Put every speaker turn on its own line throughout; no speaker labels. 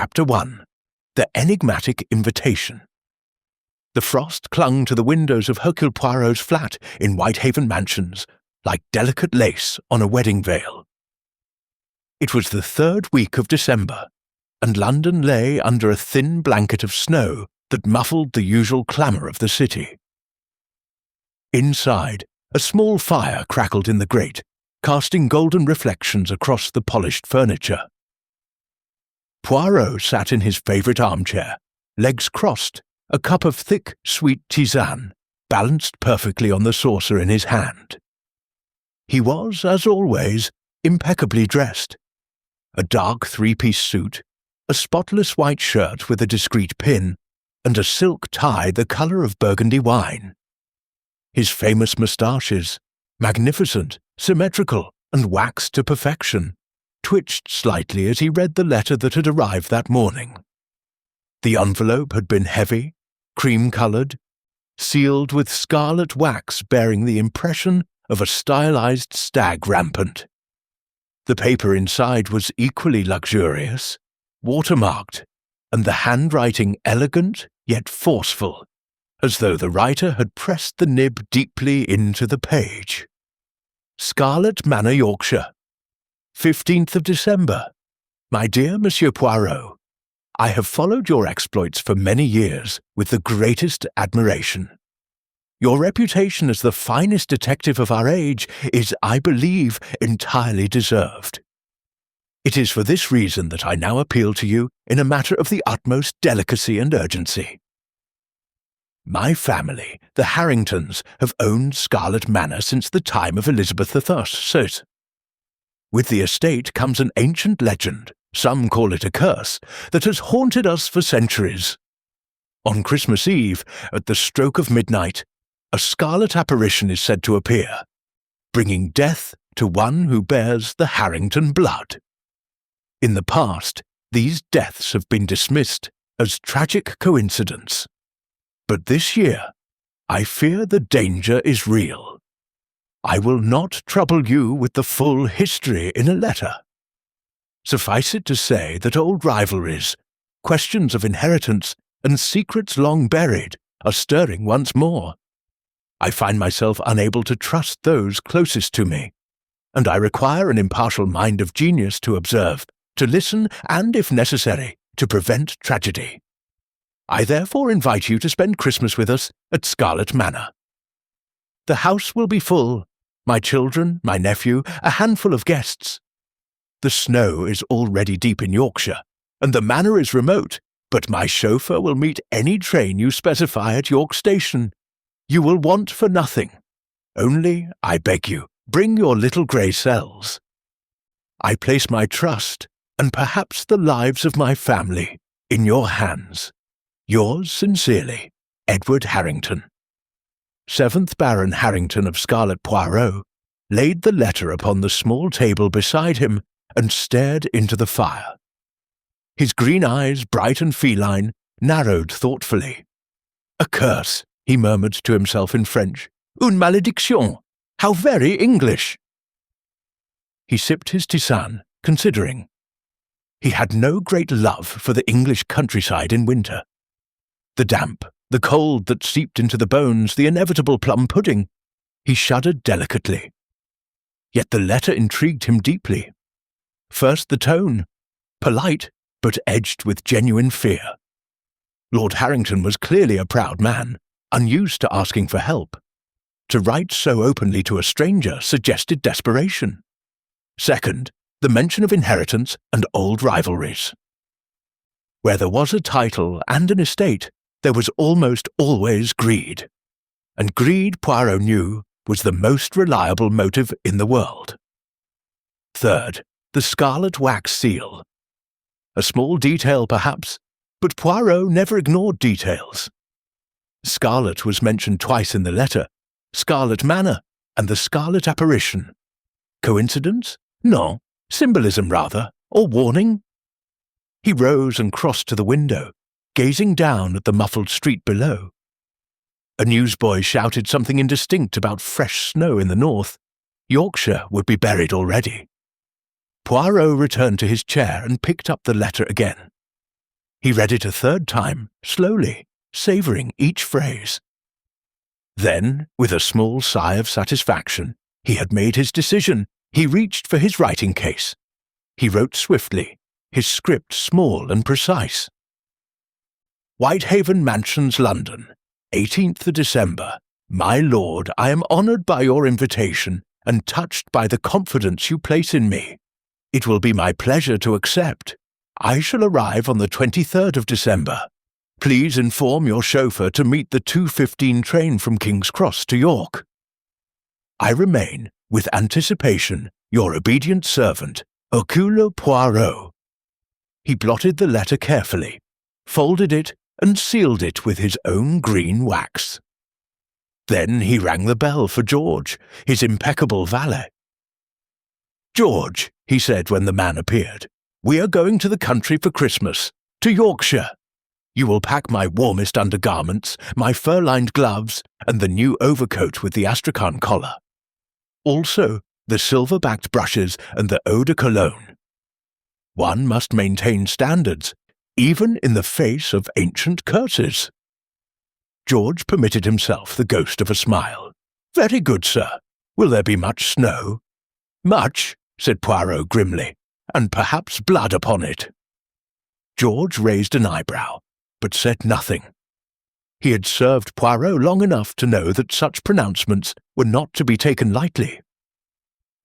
Chapter 1. The Enigmatic Invitation. The frost clung to the windows of Hercule Poirot's flat in Whitehaven Mansions, like delicate lace on a wedding veil. It was the 3rd week of December, and London lay under a thin blanket of snow that muffled the usual clamour of the city. Inside, a small fire crackled in the grate, casting golden reflections across the polished furniture. Poirot sat in his favourite armchair, legs crossed, a cup of thick, sweet tisane balanced perfectly on the saucer in his hand. He was, as always, impeccably dressed. A dark 3-piece suit, a spotless white shirt with a discreet pin, and a silk tie the colour of Burgundy wine. His famous moustaches, magnificent, symmetrical, and waxed to perfection, twitched slightly as he read the letter that had arrived that morning. The envelope had been heavy, cream-coloured, sealed with scarlet wax bearing the impression of a stylized stag rampant. The paper inside was equally luxurious, watermarked, and the handwriting elegant yet forceful, as though the writer had pressed the nib deeply into the page. Scarlet Manor, Yorkshire. 15th of December. My dear Monsieur Poirot, I have followed your exploits for many years with the greatest admiration. Your reputation as the finest detective of our age is, I believe, entirely deserved. It is for this reason that I now appeal to you in a matter of the utmost delicacy and urgency. My family, the Harringtons, have owned Scarlet Manor since the time of Elizabeth I. With the estate comes an ancient legend, some call it a curse, that has haunted us for centuries. On Christmas Eve, at the stroke of midnight, a scarlet apparition is said to appear, bringing death to one who bears the Harrington blood. In the past, these deaths have been dismissed as tragic coincidence. But this year, I fear the danger is real. I will not trouble you with the full history in a letter. Suffice it to say that old rivalries, questions of inheritance, and secrets long buried are stirring once more. I find myself unable to trust those closest to me, and I require an impartial mind of genius to observe, to listen, and, if necessary, to prevent tragedy. I therefore invite you to spend Christmas with us at Scarlet Manor. The house will be full, my children, my nephew, a handful of guests. The snow is already deep in Yorkshire, and the manor is remote, but my chauffeur will meet any train you specify at York Station. You will want for nothing. Only, I beg you, bring your little grey cells. I place my trust, and perhaps the lives of my family, in your hands. Yours sincerely, Edward Harrington. 7th Baron Harrington of Scarlet Poirot laid the letter upon the small table beside him and stared into the fire. His green eyes, bright and feline, narrowed thoughtfully. "A curse," he murmured to himself in French. "Une malédiction. How very English." He sipped his tisane, considering. He had no great love for the English countryside in winter. The damp, the cold that seeped into the bones, the inevitable plum pudding. He shuddered delicately. Yet the letter intrigued him deeply. First the tone, polite, but edged with genuine fear. Lord Harrington was clearly a proud man, unused to asking for help. To write so openly to a stranger suggested desperation. Second, the mention of inheritance and old rivalries. Where there was a title and an estate, there was almost always greed. And greed, Poirot knew, was the most reliable motive in the world. Third, the scarlet wax seal. A small detail, perhaps, but Poirot never ignored details. Scarlet was mentioned twice in the letter, Scarlet Manor and the scarlet apparition. Coincidence? No. Symbolism, rather, or warning? He rose and crossed to the window, gazing down at the muffled street below. A newsboy shouted something indistinct about fresh snow in the north. Yorkshire would be buried already. Poirot returned to his chair and picked up the letter again. He read it a third time, slowly, savouring each phrase. Then, with a small sigh of satisfaction, he had made his decision. He reached for his writing case. He wrote swiftly, his script small and precise. Whitehaven Mansions, London, 18th December. My lord, I am honoured by your invitation and touched by the confidence you place in me. It will be my pleasure to accept. I shall arrive on the 23rd of December. Please inform your chauffeur to meet the 2:15 train from King's Cross to York. I remain, with anticipation, your obedient servant, Hercule Poirot. He blotted the letter carefully, folded it, and sealed it with his own green wax. Then he rang the bell for George, his impeccable valet. "George," he said when the man appeared, "we are going to the country for Christmas, to Yorkshire. You will pack my warmest undergarments, my fur-lined gloves, and the new overcoat with the astrakhan collar. Also, the silver-backed brushes and the eau de cologne. One must maintain standards, even in the face of ancient curses." George permitted himself the ghost of a smile. "Very good, sir. Will there be much snow?" "Much," said Poirot grimly, "and perhaps blood upon it." George raised an eyebrow, but said nothing. He had served Poirot long enough to know that such pronouncements were not to be taken lightly.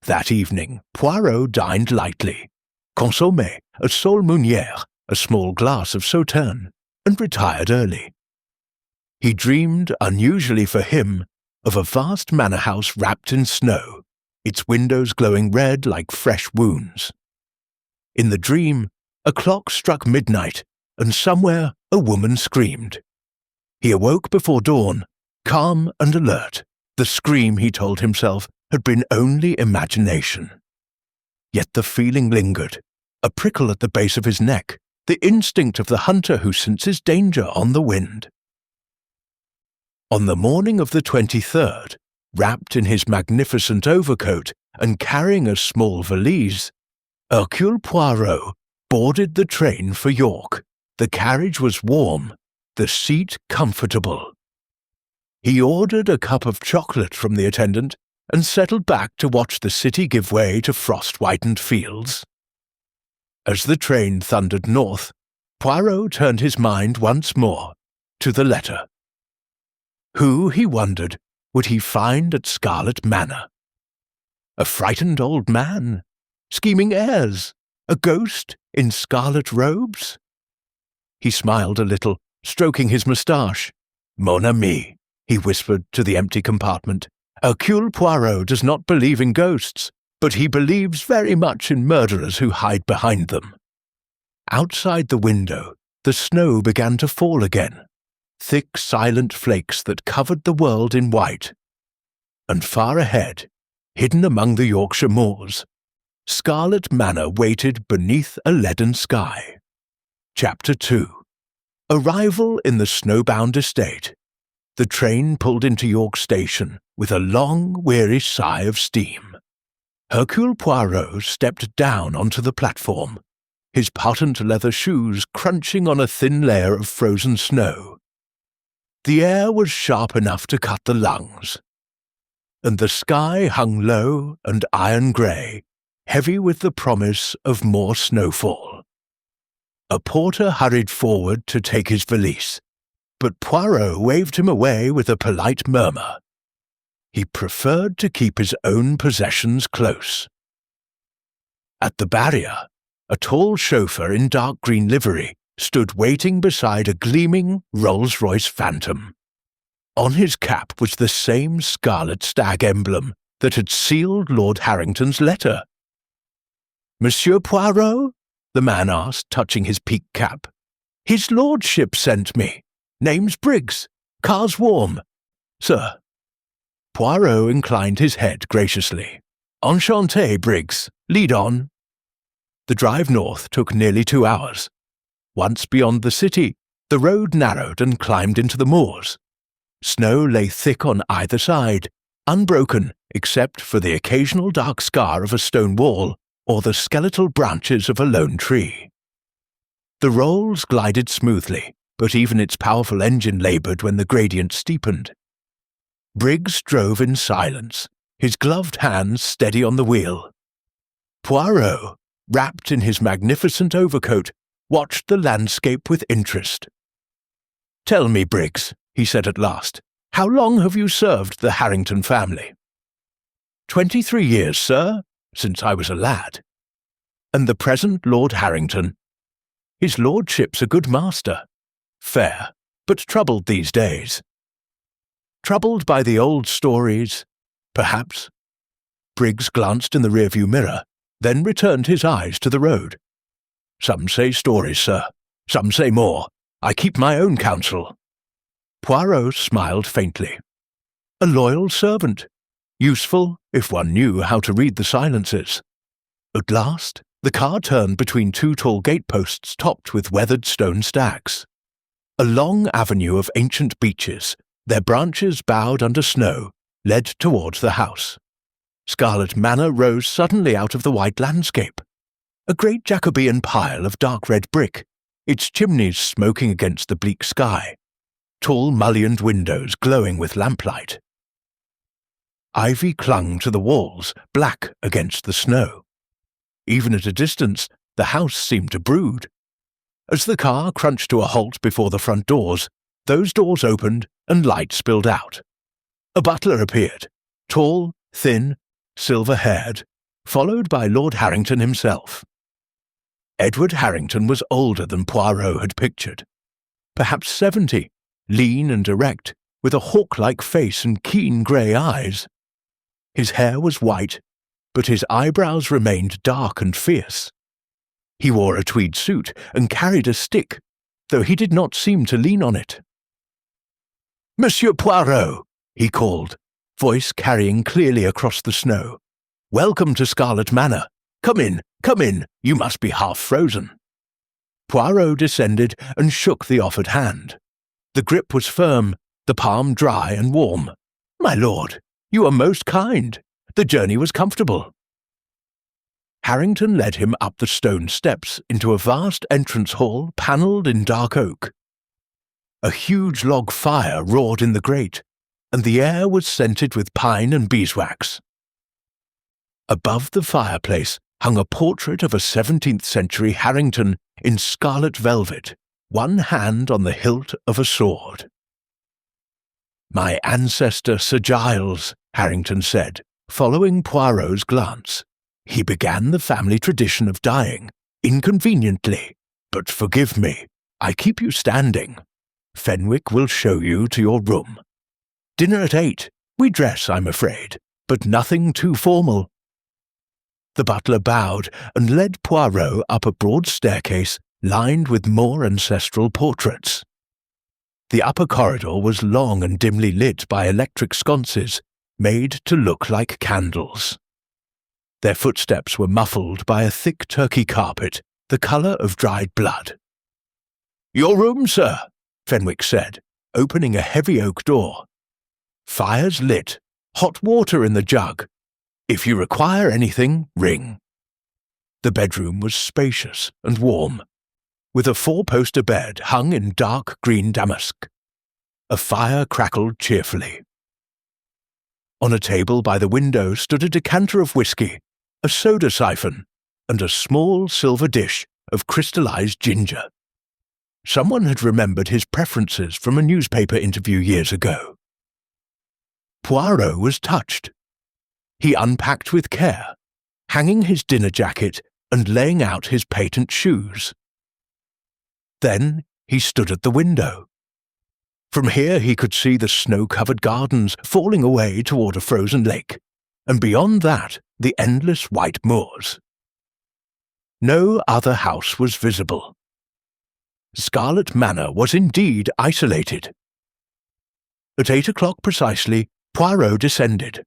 That evening, Poirot dined lightly, consommé, a sole meunière, a small glass of sauterne, and retired early. He dreamed, unusually for him, of a vast manor house wrapped in snow, its windows glowing red like fresh wounds. In the dream, a clock struck midnight, and somewhere a woman screamed. He awoke before dawn, calm and alert. The scream, he told himself, had been only imagination. Yet the feeling lingered, a prickle at the base of his neck, the instinct of the hunter who senses danger on the wind. On the morning of the 23rd, wrapped in his magnificent overcoat and carrying a small valise, Hercule Poirot boarded the train for York. The carriage was warm, the seat comfortable. He ordered a cup of chocolate from the attendant and settled back to watch the city give way to frost-whitened fields. As the train thundered north, Poirot turned his mind once more to the letter. Who, he wondered, would he find at Scarlet Manor? A frightened old man? Scheming heirs? A ghost in scarlet robes? He smiled a little, stroking his moustache. "Mon ami," he whispered to the empty compartment. "Hercule Poirot does not believe in ghosts, but he believes very much in murderers who hide behind them." Outside the window, the snow began to fall again, thick silent flakes that covered the world in white. And far ahead, hidden among the Yorkshire moors, Scarlet Manor waited beneath a leaden sky. Chapter 2. Arrival in the snowbound estate. The train pulled into York Station with a long, weary sigh of steam. Hercule Poirot stepped down onto the platform, his patent leather shoes crunching on a thin layer of frozen snow. The air was sharp enough to cut the lungs, and the sky hung low and iron-grey, heavy with the promise of more snowfall. A porter hurried forward to take his valise, but Poirot waved him away with a polite murmur. He preferred to keep his own possessions close. At the barrier, a tall chauffeur in dark green livery stood waiting beside a gleaming Rolls-Royce Phantom. On his cap was the same scarlet stag emblem that had sealed Lord Harrington's letter. "Monsieur Poirot?" the man asked, touching his peaked cap. "His lordship sent me. Name's Briggs. Car's warm. Sir." Poirot inclined his head graciously. "Enchanté, Briggs. Lead on." The drive north took nearly 2 hours. Once beyond the city, the road narrowed and climbed into the moors. Snow lay thick on either side, unbroken except for the occasional dark scar of a stone wall or the skeletal branches of a lone tree. The rolls glided smoothly, but even its powerful engine laboured when the gradient steepened. Briggs drove in silence, his gloved hands steady on the wheel. Poirot, wrapped in his magnificent overcoat, watched the landscape with interest. "Tell me, Briggs," he said at last, "how long have you served the Harrington family?" 23 years, sir, since I was a lad." "And the present Lord Harrington?" "His lordship's a good master. Fair, but troubled these days." "Troubled by the old stories, perhaps." Briggs glanced in the rearview mirror, then returned his eyes to the road. "Some say stories, sir. Some say more. I keep my own counsel." Poirot smiled faintly. "A loyal servant. Useful if one knew how to read the silences." At last, the car turned between two tall gateposts topped with weathered stone stacks. A long avenue of ancient beeches, their branches bowed under snow, led towards the house. Scarlet Manor rose suddenly out of the white landscape. A great Jacobean pile of dark red brick, its chimneys smoking against the bleak sky, tall mullioned windows glowing with lamplight. Ivy clung to the walls, black against the snow. Even at a distance, the house seemed to brood. As the car crunched to a halt before the front doors, those doors opened and light spilled out. A butler appeared, tall, thin, silver-haired, followed by Lord Harrington himself. Edward Harrington was older than Poirot had pictured. Perhaps 70, lean and erect, with a hawk-like face and keen grey eyes. His hair was white, but his eyebrows remained dark and fierce. He wore a tweed suit and carried a stick, though he did not seem to lean on it. "Monsieur Poirot," he called, voice carrying clearly across the snow. "Welcome to Scarlet Manor. Come in, you must be half frozen." Poirot descended and shook the offered hand. The grip was firm, the palm dry and warm. "My lord, you are most kind. The journey was comfortable." Harrington led him up the stone steps into a vast entrance hall panelled in dark oak. A huge log fire roared in the grate, and the air was scented with pine and beeswax. Above the fireplace hung a portrait of a 17th-century Harrington in scarlet velvet, one hand on the hilt of a sword. "My ancestor Sir Giles," Harrington said, following Poirot's glance. "He began the family tradition of dying, inconveniently, but forgive me, I keep you standing. Fenwick will show you to your room. Dinner at 8. We dress, I'm afraid, but nothing too formal." The butler bowed and led Poirot up a broad staircase lined with more ancestral portraits. The upper corridor was long and dimly lit by electric sconces, made to look like candles. Their footsteps were muffled by a thick Turkey carpet, the colour of dried blood. "Your room, sir," Fenwick said, opening a heavy oak door. "Fires lit, hot water in the jug. If you require anything, ring." The bedroom was spacious and warm, with a four-poster bed hung in dark green damask. A fire crackled cheerfully. On a table by the window stood a decanter of whisky, a soda siphon, and a small silver dish of crystallized ginger. Someone had remembered his preferences from a newspaper interview years ago. Poirot was touched. He unpacked with care, hanging his dinner jacket and laying out his patent shoes. Then he stood at the window. From here he could see the snow-covered gardens falling away toward a frozen lake, and beyond that the endless white moors. No other house was visible. Scarlet Manor was indeed isolated. At 8 o'clock precisely, Poirot descended.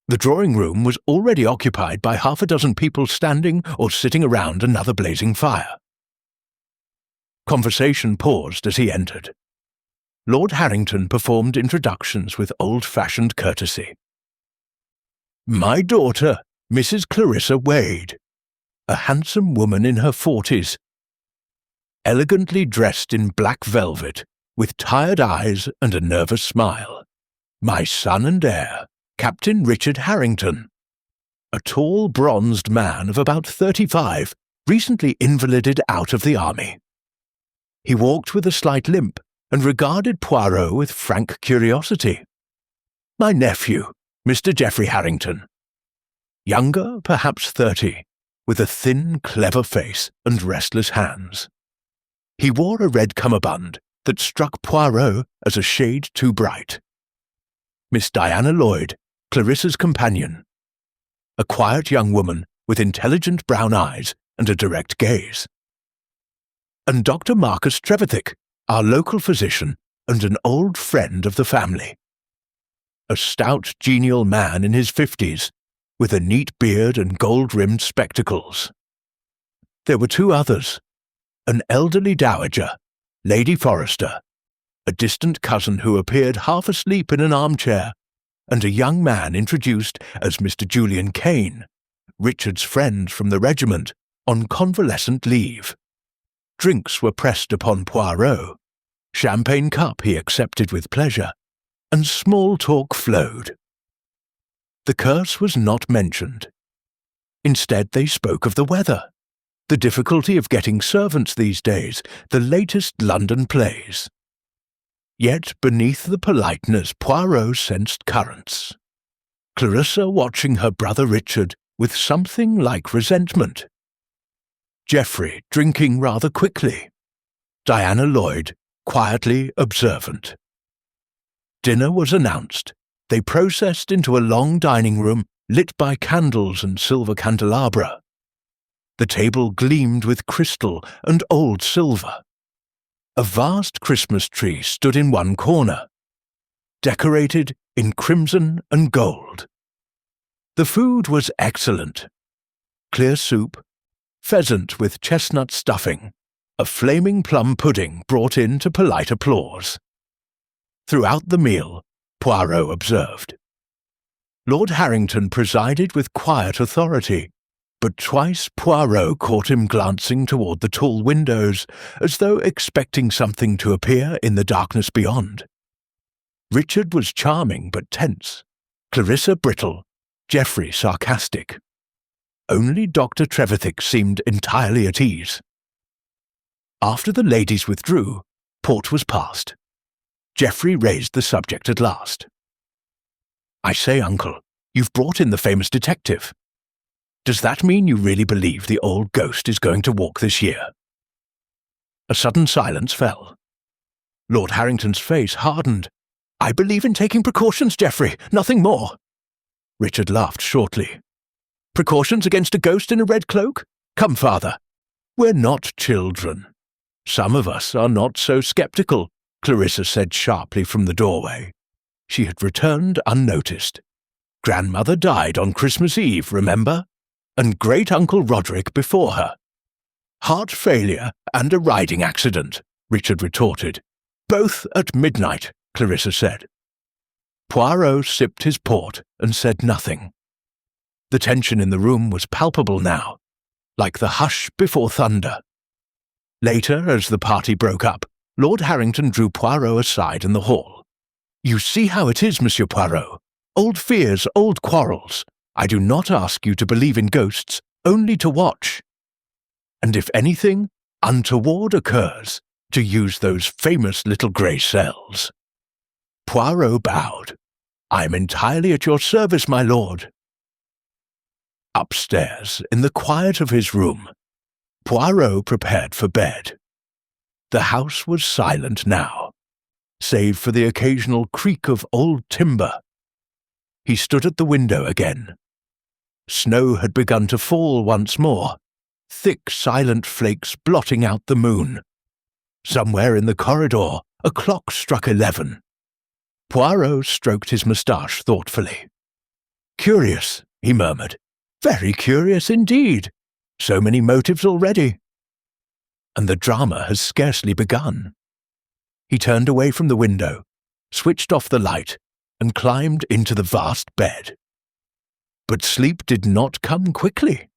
The drawing-room was already occupied by half a dozen people standing or sitting around another blazing fire. Conversation paused as he entered. Lord Harrington performed introductions with old-fashioned courtesy. "My daughter, Mrs. Clarissa Wade, a handsome woman in her 40s. elegantly dressed in black velvet, with tired eyes and a nervous smile. My son and heir, Captain Richard Harrington. A tall, bronzed man of about 35, recently invalided out of the army. He walked with a slight limp and regarded Poirot with frank curiosity. My nephew, Mr. Geoffrey Harrington. Younger, perhaps 30, with a thin, clever face and restless hands. He wore a red cummerbund that struck Poirot as a shade too bright. Miss Diana Lloyd, Clarissa's companion. A quiet young woman with intelligent brown eyes and a direct gaze. And Dr. Marcus Trevithick, our local physician and an old friend of the family. A stout, genial man in his 50s, with a neat beard and gold-rimmed spectacles. There were 2 others, an elderly dowager, Lady Forrester, a distant cousin who appeared half asleep in an armchair, and a young man introduced as Mr. Julian Kane, Richard's friend from the regiment, on convalescent leave. Drinks were pressed upon Poirot, champagne cup he accepted with pleasure, and small talk flowed. The curse was not mentioned. Instead they spoke of the weather, the difficulty of getting servants these days, the latest London plays. Yet beneath the politeness Poirot sensed currents. Clarissa watching her brother Richard with something like resentment. Geoffrey drinking rather quickly. Diana Lloyd quietly observant. Dinner was announced. They processed into a long dining room lit by candles and silver candelabra. The table gleamed with crystal and old silver. A vast Christmas tree stood in one corner, decorated in crimson and gold. The food was excellent. Clear soup, pheasant with chestnut stuffing, a flaming plum pudding brought in to polite applause. Throughout the meal, Poirot observed. Lord Harrington presided with quiet authority, but twice Poirot caught him glancing toward the tall windows, as though expecting something to appear in the darkness beyond. Richard was charming but tense, Clarissa brittle, Geoffrey sarcastic. Only Dr. Trevithick seemed entirely at ease. After the ladies withdrew, port was passed. Geoffrey raised the subject at last. I say, Uncle, you've brought in the famous detective. Does that mean you really believe the old ghost is going to walk this year? A sudden silence fell. Lord Harrington's face hardened. I believe in taking precautions, Geoffrey, nothing more. Richard laughed shortly. Precautions against a ghost in a red cloak? Come, father. We're not children. Some of us are not so sceptical, Clarissa said sharply from the doorway. She had returned unnoticed. Grandmother died on Christmas Eve, remember? And great-uncle Roderick before her. Heart failure and a riding accident, Richard retorted. Both at midnight, Clarissa said. Poirot sipped his port and said nothing. The tension in the room was palpable now, like the hush before thunder. Later, as the party broke up, Lord Harrington drew Poirot aside in the hall. You see how it is, Monsieur Poirot. Old fears, old quarrels. I do not ask you to believe in ghosts, only to watch. And if anything untoward occurs, to use those famous little grey cells. Poirot bowed. I am entirely at your service, my lord. Upstairs, in the quiet of his room, Poirot prepared for bed. The house was silent now, save for the occasional creak of old timber. He stood at the window again. Snow had begun to fall once more, thick silent flakes blotting out the moon. Somewhere in the corridor, a clock struck 11. Poirot stroked his moustache thoughtfully. Curious, he murmured. Very curious indeed. So many motives already. And the drama has scarcely begun. He turned away from the window, switched off the light, and climbed into the vast bed. But sleep did not come quickly.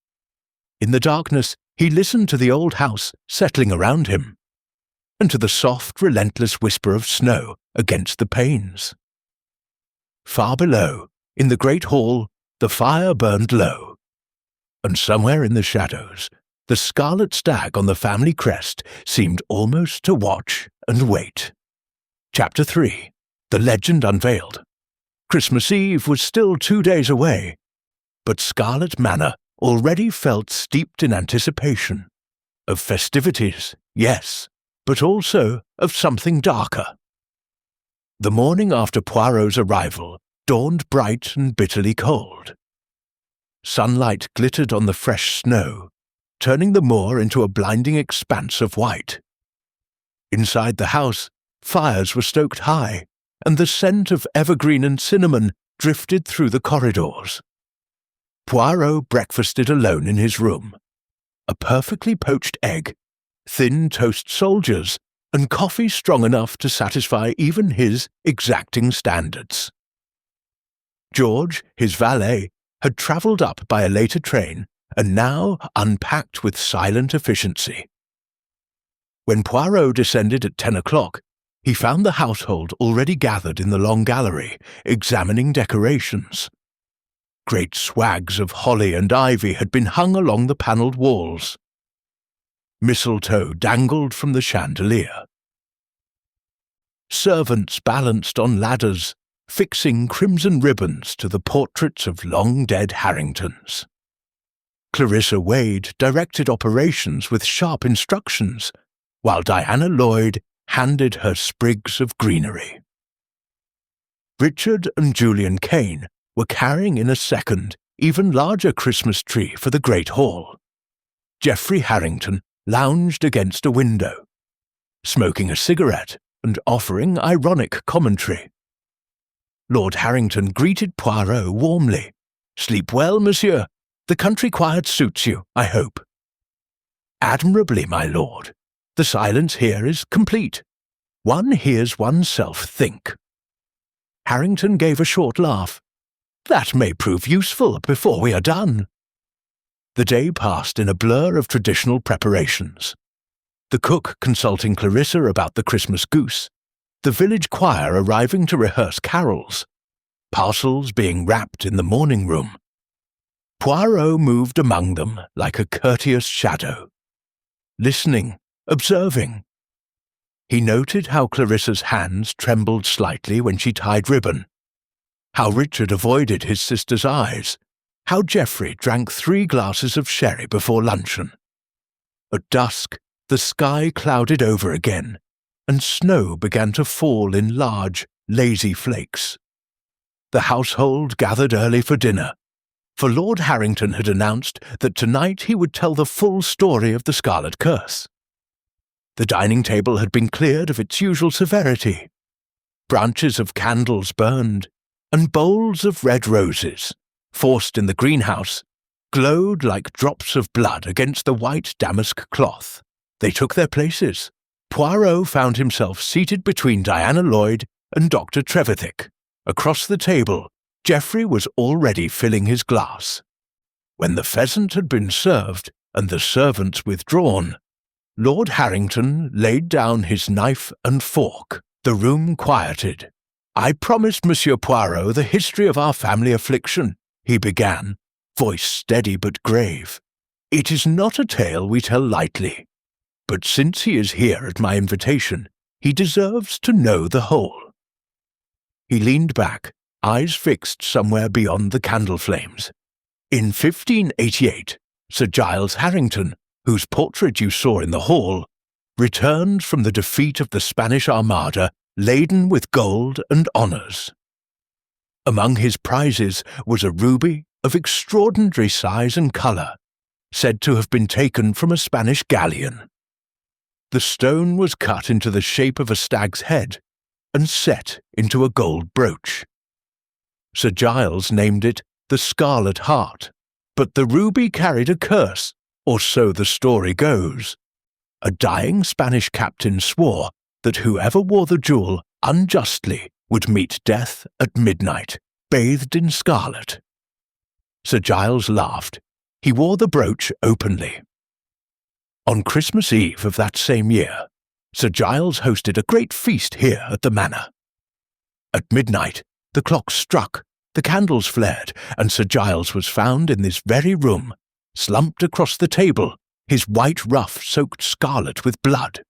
In the darkness, he listened to the old house settling around him. and to the soft, relentless whisper of snow against the panes. Far below, in the great hall, the fire burned low, and somewhere in the shadows, the scarlet stag on the family crest seemed almost to watch and wait. Chapter 3. The Legend Unveiled. Christmas Eve was still 2 days away, but Scarlet Manor already felt steeped in anticipation. Of festivities, yes, but also of something darker. The morning after Poirot's arrival dawned bright and bitterly cold. Sunlight glittered on the fresh snow, turning the moor into a blinding expanse of white. Inside the house, fires were stoked high, and the scent of evergreen and cinnamon drifted through the corridors. Poirot breakfasted alone in his room. A perfectly poached egg, thin toast soldiers, and coffee strong enough to satisfy even his exacting standards. George, his valet, had travelled up by a later train and now unpacked with silent efficiency. When Poirot descended at 10 o'clock, he found the household already gathered in the long gallery, examining decorations. Great swags of holly and ivy had been hung along the panelled walls. Mistletoe dangled from the chandelier. Servants balanced on ladders, fixing crimson ribbons to the portraits of long-dead Harringtons. Clarissa Wade directed operations with sharp instructions, while Diana Lloyd handed her sprigs of greenery. Richard and Julian Kane were carrying in a second, even larger Christmas tree for the Great Hall. Geoffrey Harrington lounged against a window, smoking a cigarette and offering ironic commentary. Lord Harrington greeted Poirot warmly. "Sleep well, monsieur. The country quiet suits you, I hope." "Admirably, my lord. The silence here is complete. One hears oneself think." Harrington gave a short laugh. "That may prove useful before we are done." The day passed in a blur of traditional preparations. The cook consulting Clarissa about the Christmas goose, the village choir arriving to rehearse carols, parcels being wrapped in the morning room. Poirot moved among them like a courteous shadow, listening, observing. He noted how Clarissa's hands trembled slightly when she tied ribbon, how Richard avoided his sister's eyes, how Geoffrey drank 3 glasses of sherry before luncheon. At dusk, the sky clouded over again, and snow began to fall in large, lazy flakes. The household gathered early for dinner, for Lord Harrington had announced that tonight he would tell the full story of the Scarlet Curse. The dining table had been cleared of its usual severity. Branches of candles burned, and bowls of red roses, forced in the greenhouse, glowed like drops of blood against the white damask cloth. They took their places. Poirot found himself seated between Diana Lloyd and Dr. Trevithick. Across the table, Geoffrey was already filling his glass. When the pheasant had been served and the servants withdrawn, Lord Harrington laid down his knife and fork. The room quieted. "I promised Monsieur Poirot the history of our family affliction," he began, voice steady but grave. "It is not a tale we tell lightly, but since he is here at my invitation, he deserves to know the whole." He leaned back, eyes fixed somewhere beyond the candle flames. "In 1588, Sir Giles Harrington, whose portrait you saw in the hall, returned from the defeat of the Spanish Armada laden with gold and honours. Among his prizes was a ruby of extraordinary size and colour, said to have been taken from a Spanish galleon. The stone was cut into the shape of a stag's head and set into a gold brooch. Sir Giles named it the Scarlet Heart, but the ruby carried a curse, or so the story goes. A dying Spanish captain swore that whoever wore the jewel unjustly would meet death at midnight, bathed in scarlet. Sir Giles laughed. He wore the brooch openly. On Christmas Eve of that same year, Sir Giles hosted a great feast here at the manor. At midnight, the clock struck, the candles flared, and Sir Giles was found in this very room, slumped across the table, his white ruff soaked scarlet with blood.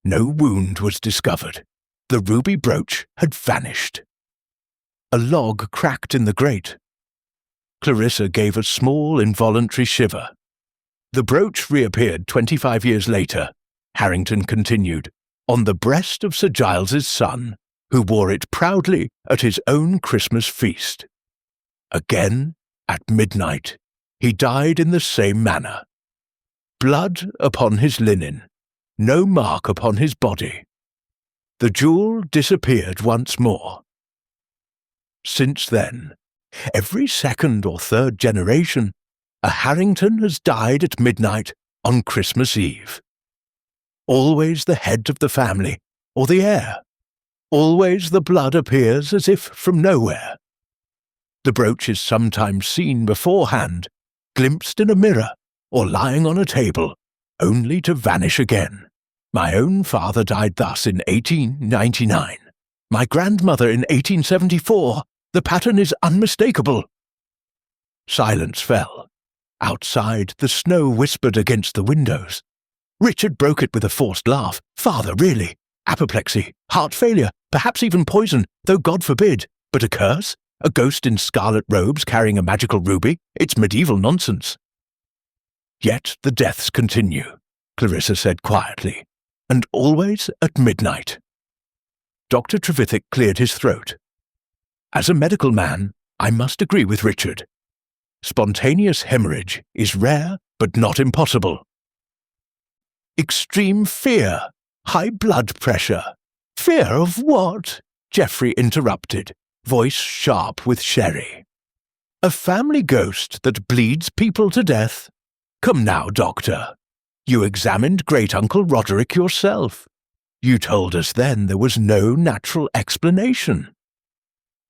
No wound was discovered. The ruby brooch had vanished. A log cracked in the grate. Clarissa gave a small, involuntary shiver. The brooch reappeared 25 years later, Harrington continued, on the breast of Sir Giles's son, who wore it proudly at his own Christmas feast. Again, at midnight, he died in the same manner. Blood upon his linen, no mark upon his body. The jewel disappeared once more. Since then, every second or third generation, a Harrington has died at midnight on Christmas Eve. Always the head of the family, or the heir. Always the blood appears as if from nowhere. The brooch is sometimes seen beforehand, glimpsed in a mirror, or lying on a table, only to vanish again. My own father died thus in 1899. My grandmother in 1874. The pattern is unmistakable. Silence fell. Outside, the snow whispered against the windows. Richard broke it with a forced laugh. Father, really? Apoplexy, heart failure, perhaps even poison, though God forbid. But a curse? A ghost in scarlet robes carrying a magical ruby? It's medieval nonsense. Yet the deaths continue, Clarissa said quietly, and always at midnight. Dr. Trevithick cleared his throat. As a medical man, I must agree with Richard. Spontaneous hemorrhage is rare, but not impossible. Extreme fear, high blood pressure. Fear of what? Geoffrey interrupted, voice sharp with sherry. A family ghost that bleeds people to death. Come now, Doctor. You examined Great-Uncle Roderick yourself. You told us then there was no natural explanation.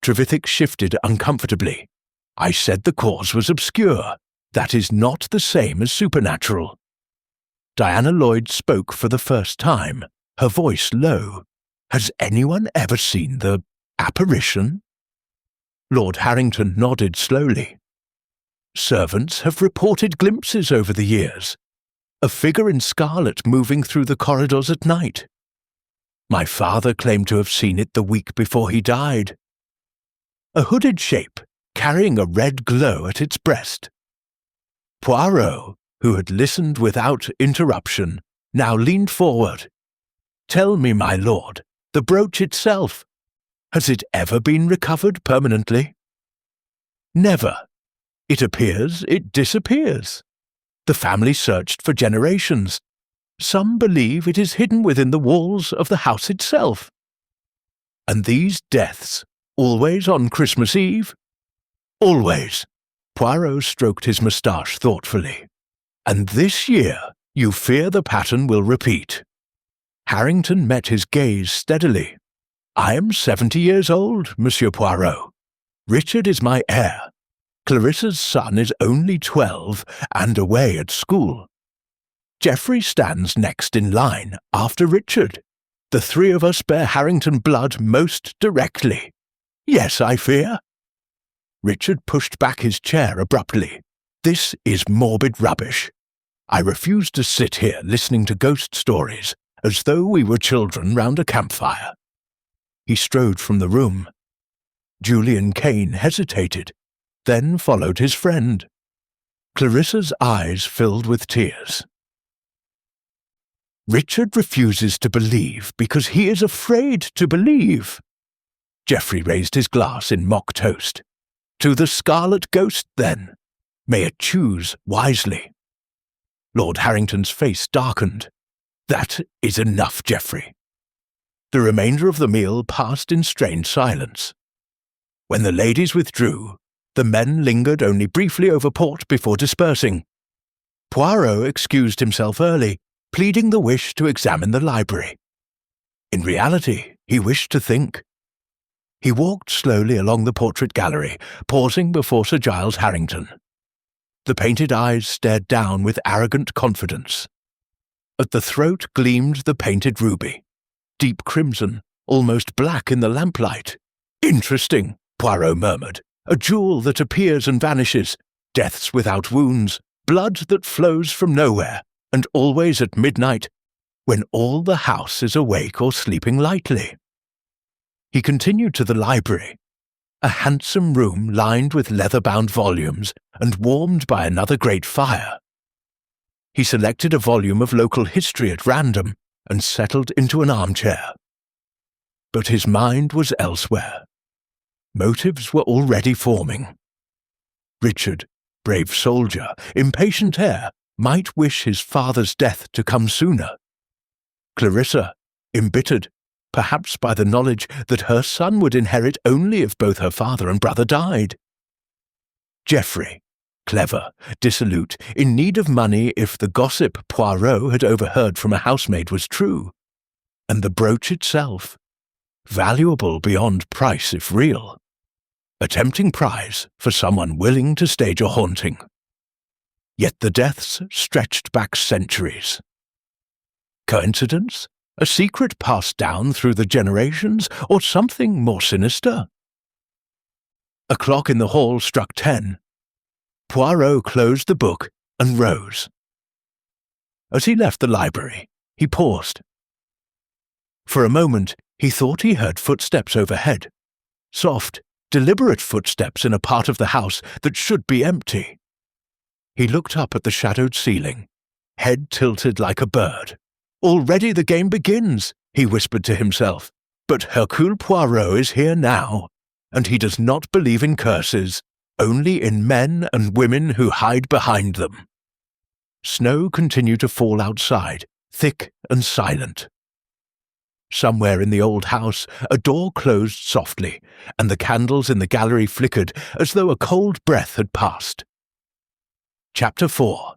Trevithick shifted uncomfortably. I said the cause was obscure. That is not the same as supernatural. Diana Lloyd spoke for the first time, her voice low. Has anyone ever seen the apparition? Lord Harrington nodded slowly. Servants have reported glimpses over the years. A figure in scarlet moving through the corridors at night. My father claimed to have seen it the week before he died. A hooded shape, carrying a red glow at its breast. Poirot, who had listened without interruption, now leaned forward. Tell me, my lord, the brooch itself, has it ever been recovered permanently? Never. It appears, it disappears. The family searched for generations. Some believe it is hidden within the walls of the house itself. And these deaths, always on Christmas Eve? Always. Poirot stroked his moustache thoughtfully. And this year, you fear the pattern will repeat. Harrington met his gaze steadily. I am 70 years old, Monsieur Poirot. Richard is my heir. Clarissa's son is only 12 and away at school. Geoffrey stands next in line after Richard. The three of us bear Harrington blood most directly. Yes, I fear. Richard pushed back his chair abruptly. This is morbid rubbish. I refuse to sit here listening to ghost stories as though we were children round a campfire. He strode from the room. Julian Kane hesitated, then followed his friend. Clarissa's eyes filled with tears. Richard refuses to believe because he is afraid to believe. Geoffrey raised his glass in mock toast. To the Scarlet Ghost, then. May it choose wisely. Lord Harrington's face darkened. That is enough, Geoffrey. The remainder of the meal passed in strained silence. When the ladies withdrew, the men lingered only briefly over port before dispersing. Poirot excused himself early, pleading the wish to examine the library. In reality, he wished to think. He walked slowly along the portrait gallery, pausing before Sir Giles Harrington. The painted eyes stared down with arrogant confidence. At the throat gleamed the painted ruby, deep crimson, almost black in the lamplight. "Interesting," Poirot murmured. "A jewel that appears and vanishes, deaths without wounds, blood that flows from nowhere, and always at midnight, when all the house is awake or sleeping lightly." He continued to the library, a handsome room lined with leather-bound volumes and warmed by another great fire. He selected a volume of local history at random and settled into an armchair. But his mind was elsewhere. Motives were already forming. Richard, brave soldier, impatient heir, might wish his father's death to come sooner. Clarissa, embittered, perhaps by the knowledge that her son would inherit only if both her father and brother died. Geoffrey, clever, dissolute, in need of money if the gossip Poirot had overheard from a housemaid was true. And the brooch itself, valuable beyond price if real. A tempting prize for someone willing to stage a haunting. Yet the deaths stretched back centuries. Coincidence? A secret passed down through the generations, or something more sinister? A clock in the hall struck 10. Poirot closed the book and rose. As he left the library, he paused. For a moment, he thought he heard footsteps overhead. Soft, deliberate footsteps in a part of the house that should be empty. He looked up at the shadowed ceiling, head tilted like a bird. "Already the game begins," he whispered to himself. "But Hercule Poirot is here now, and he does not believe in curses, only in men and women who hide behind them." Snow continued to fall outside, thick and silent. Somewhere in the old house, a door closed softly, and the candles in the gallery flickered as though a cold breath had passed. Chapter 4.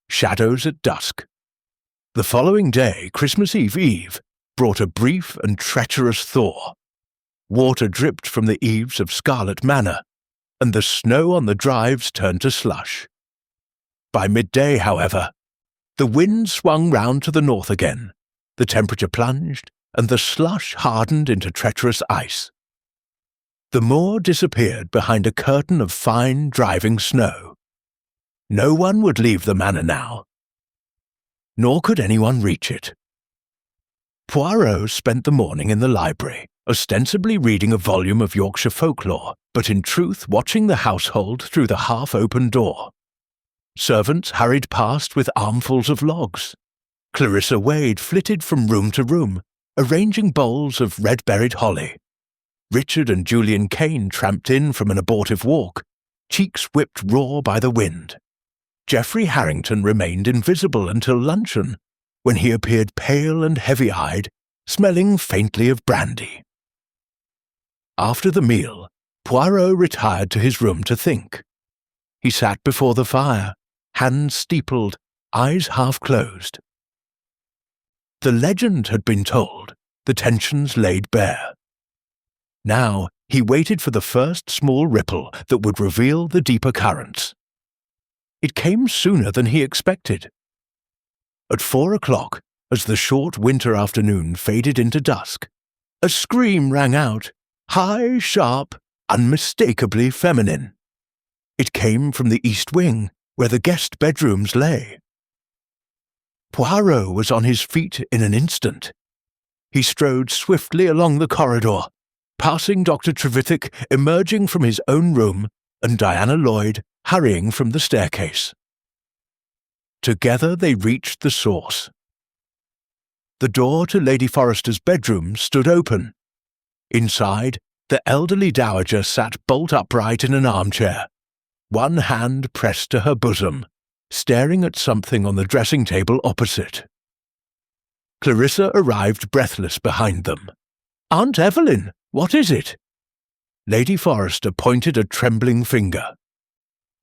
Shadows at Dusk. The following day, Christmas Eve, brought a brief and treacherous thaw. Water dripped from the eaves of Scarlet Manor, and the snow on the drives turned to slush. By midday, however, the wind swung round to the north again, the temperature plunged, and the slush hardened into treacherous ice. The moor disappeared behind a curtain of fine, driving snow. No one would leave the manor now, nor could anyone reach it. Poirot spent the morning in the library, ostensibly reading a volume of Yorkshire folklore, but in truth watching the household through the half-open door. Servants hurried past with armfuls of logs. Clarissa Wade flitted from room to room, arranging bowls of red-berried holly. Richard and Julian Kane tramped in from an abortive walk, cheeks whipped raw by the wind. Geoffrey Harrington remained invisible until luncheon, when he appeared pale and heavy-eyed, smelling faintly of brandy. After the meal, Poirot retired to his room to think. He sat before the fire, hands steepled, eyes half-closed. The legend had been told, the tensions laid bare. Now he waited for the first small ripple that would reveal the deeper currents. It came sooner than he expected. At 4 o'clock, as the short winter afternoon faded into dusk, a scream rang out, high, sharp, unmistakably feminine. It came from the east wing, where the guest bedrooms lay. Poirot was on his feet in an instant. He strode swiftly along the corridor, passing Dr. Trevithick emerging from his own room and Diana Lloyd hurrying from the staircase. Together they reached the source. The door to Lady Forrester's bedroom stood open. Inside, the elderly dowager sat bolt upright in an armchair, one hand pressed to her bosom, staring at something on the dressing table opposite. Clarissa arrived breathless behind them. "Aunt Evelyn, what is it?" Lady Forrester pointed a trembling finger.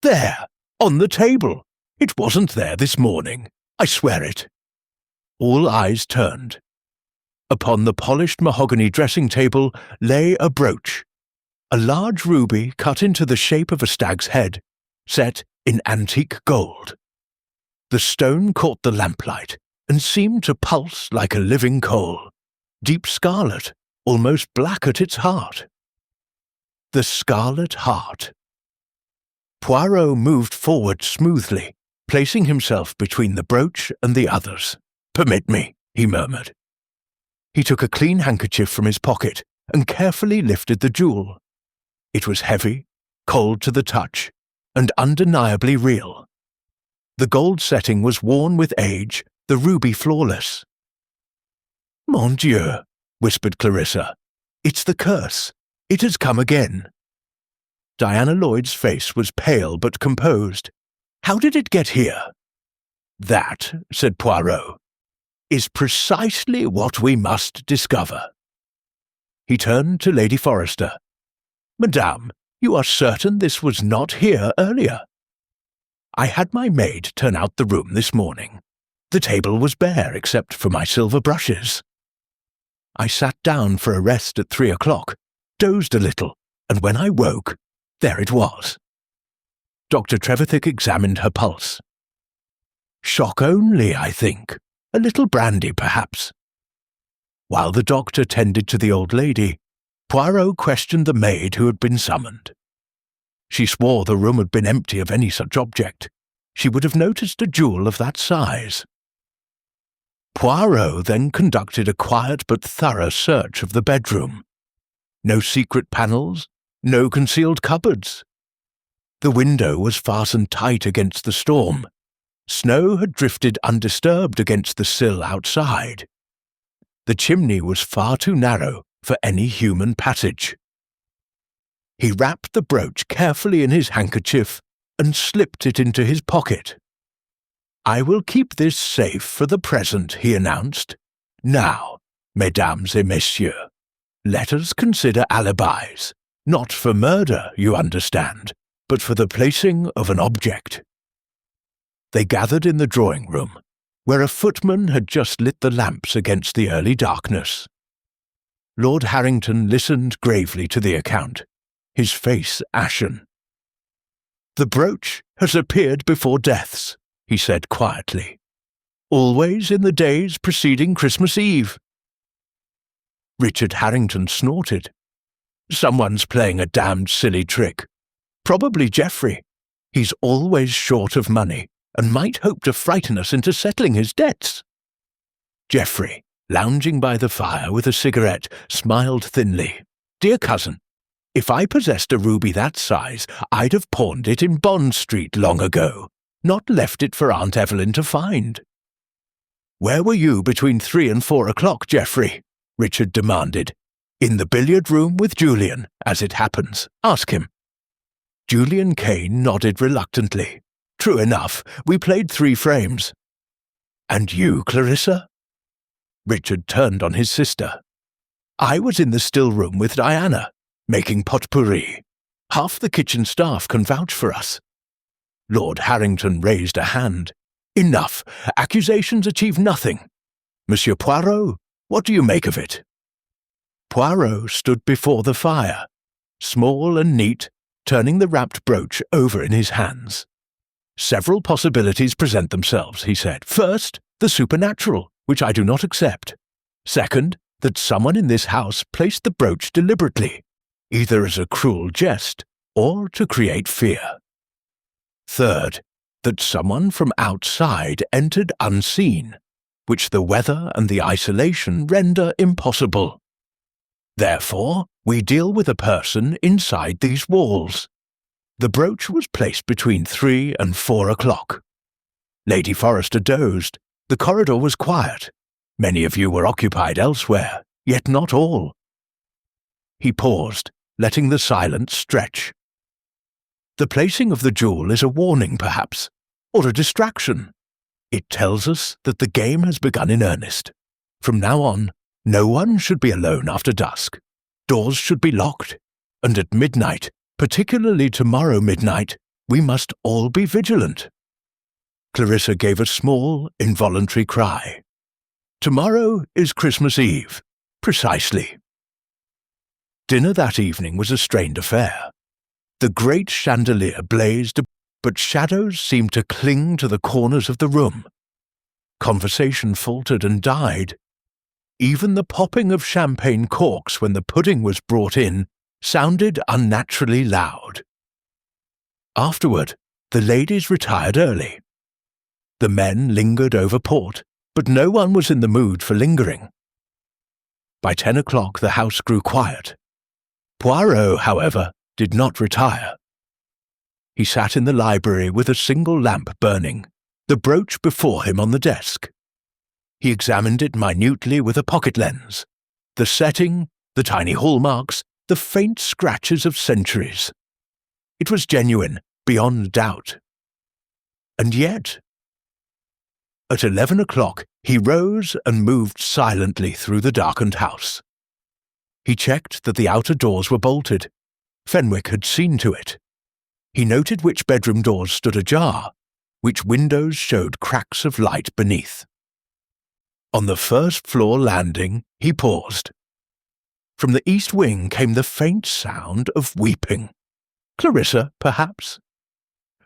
"There, on the table. It wasn't there this morning. I swear it." All eyes turned. Upon the polished mahogany dressing table lay a brooch, a large ruby cut into the shape of a stag's head, set in antique gold. The stone caught the lamplight, and seemed to pulse like a living coal, deep scarlet, almost black at its heart. The Scarlet Heart. Poirot moved forward smoothly, placing himself between the brooch and the others. "Permit me," he murmured. He took a clean handkerchief from his pocket and carefully lifted the jewel. It was heavy, cold to the touch, and undeniably real. The gold setting was worn with age, the ruby flawless. "Mon Dieu," whispered Clarissa. "It's the curse. It has come again." Diana Lloyd's face was pale but composed. "How did it get here?" "That," said Poirot, "is precisely what we must discover." He turned to Lady Forrester. "Madame, you are certain this was not here earlier?" "I had my maid turn out the room this morning. The table was bare except for my silver brushes. I sat down for a rest at 3 o'clock, dozed a little, and when I woke, there it was." Dr. Trevithick examined her pulse. "Shock only, I think. A little brandy, perhaps." While the doctor tended to the old lady, Poirot questioned the maid who had been summoned. She swore the room had been empty of any such object. She would have noticed a jewel of that size. Poirot then conducted a quiet but thorough search of the bedroom. No secret panels, no concealed cupboards. The window was fastened tight against the storm. Snow had drifted undisturbed against the sill outside. The chimney was far too narrow for any human passage. He wrapped the brooch carefully in his handkerchief and slipped it into his pocket. "I will keep this safe for the present," he announced. "Now, mesdames et messieurs, let us consider alibis, not for murder, you understand, but for the placing of an object." They gathered in the drawing-room, where a footman had just lit the lamps against the early darkness. Lord Harrington listened gravely to the account, his face ashen. "The brooch has appeared before deaths," he said quietly. "Always in the days preceding Christmas Eve." Richard Harrington snorted. "Someone's playing a damned silly trick. Probably Geoffrey. He's always short of money, and might hope to frighten us into settling his debts." Geoffrey, lounging by the fire with a cigarette, smiled thinly. "Dear cousin, if I possessed a ruby that size, I'd have pawned it in Bond Street long ago, not left it for Aunt Evelyn to find." "Where were you between 3 and 4 o'clock, Geoffrey?" Richard demanded. "In the billiard-room with Julian, as it happens. Ask him." Julian Kane nodded reluctantly. "True enough, we played 3 frames." "And you, Clarissa?" Richard turned on his sister. "I was in the still room with Diana, making potpourri. Half the kitchen staff can vouch for us." Lord Harrington raised a hand. "Enough. Accusations achieve nothing. Monsieur Poirot, what do you make of it?" Poirot stood before the fire, small and neat, turning the wrapped brooch over in his hands. "Several possibilities present themselves," he said. "First, the supernatural, which I do not accept. Second, that someone in this house placed the brooch deliberately, either as a cruel jest or to create fear. Third, that someone from outside entered unseen, which the weather and the isolation render impossible. Therefore, we deal with a person inside these walls. The brooch was placed between 3 and 4 o'clock. Lady Forrester dozed. The corridor was quiet. Many of you were occupied elsewhere, yet not all." He paused, letting the silence stretch. "The placing of the jewel is a warning, perhaps, or a distraction. It tells us that the game has begun in earnest. From now on, no one should be alone after dusk. Doors should be locked, and at midnight, particularly tomorrow midnight, we must all be vigilant." Clarissa gave a small, involuntary cry. "Tomorrow is Christmas Eve. Precisely." Dinner that evening was a strained affair. The great chandelier blazed, but shadows seemed to cling to the corners of the room. Conversation faltered and died. Even the popping of champagne corks when the pudding was brought in sounded unnaturally loud. Afterward, the ladies retired early. The men lingered over port, but no one was in the mood for lingering. By 10 o'clock the house grew quiet. Poirot, however, did not retire. He sat in the library with a single lamp burning, the brooch before him on the desk. He examined it minutely with a pocket lens, the setting, the tiny hallmarks, the faint scratches of centuries. It was genuine, beyond doubt. And yet, at 11 o'clock, he rose and moved silently through the darkened house. He checked that the outer doors were bolted. Fenwick had seen to it. He noted which bedroom doors stood ajar, which windows showed cracks of light beneath. On the first-floor landing, he paused. From the east wing came the faint sound of weeping. Clarissa, perhaps?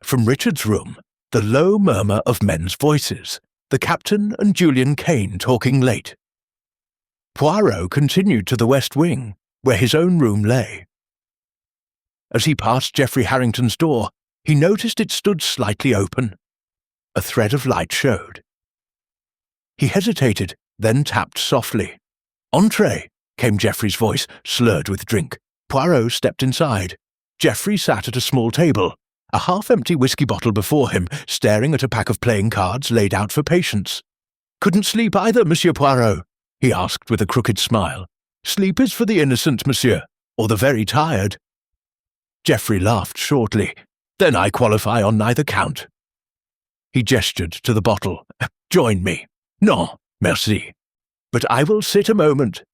From Richard's room, the low murmur of men's voices, the captain and Julian Kane talking late. Poirot continued to the west wing, where his own room lay. As he passed Geoffrey Harrington's door, he noticed it stood slightly open. A thread of light showed. He hesitated, then tapped softly. "Entree," came Geoffrey's voice, slurred with drink. Poirot stepped inside. Geoffrey sat at a small table, a half-empty whiskey bottle before him, staring at a pack of playing cards laid out for patience. "Couldn't sleep either, Monsieur Poirot?" he asked with a crooked smile. "Sleep is for the innocent, monsieur, or the very tired." Geoffrey laughed shortly. "Then I qualify on neither count." He gestured to the bottle. "Join me." "Non, merci. But I will sit a moment."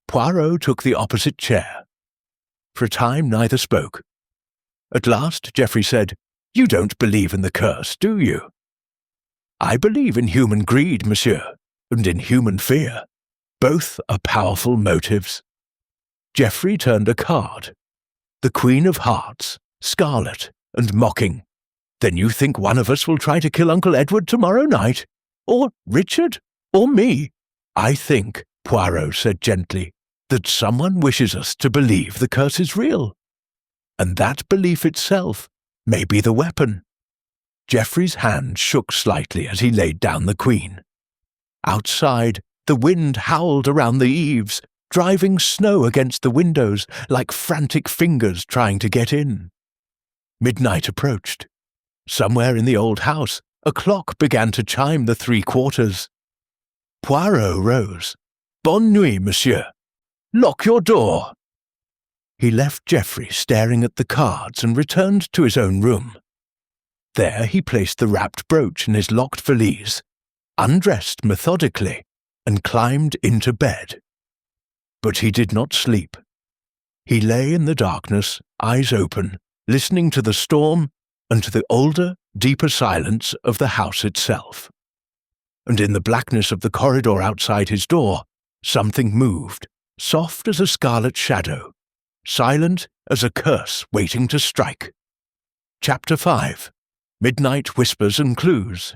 Poirot took the opposite chair. For a time neither spoke. At last Geoffrey said, "You don't believe in the curse, do you?" "I believe in human greed, monsieur, and in human fear. Both are powerful motives." Geoffrey turned a card. The Queen of Hearts, Scarlet, and mocking. "Then you think one of us will try to kill Uncle Edward tomorrow night? Or Richard? Or me?" "I think," Poirot said gently, "that someone wishes us to believe the curse is real. And that belief itself may be the weapon." Geoffrey's hand shook slightly as he laid down the Queen. Outside, the wind howled around the eaves, driving snow against the windows like frantic fingers trying to get in. Midnight approached. Somewhere in the old house, a clock began to chime the 3 quarters. Poirot rose. "Bonne nuit, monsieur. Lock your door." He left Geoffrey staring at the cards and returned to his own room. There he placed the wrapped brooch in his locked valise, undressed methodically, and climbed into bed. But he did not sleep. He lay in the darkness, eyes open, listening to the storm and to the older, deeper silence of the house itself. And in the blackness of the corridor outside his door, something moved, soft as a scarlet shadow, silent as a curse waiting to strike. Chapter 5. Midnight Whispers and Clues.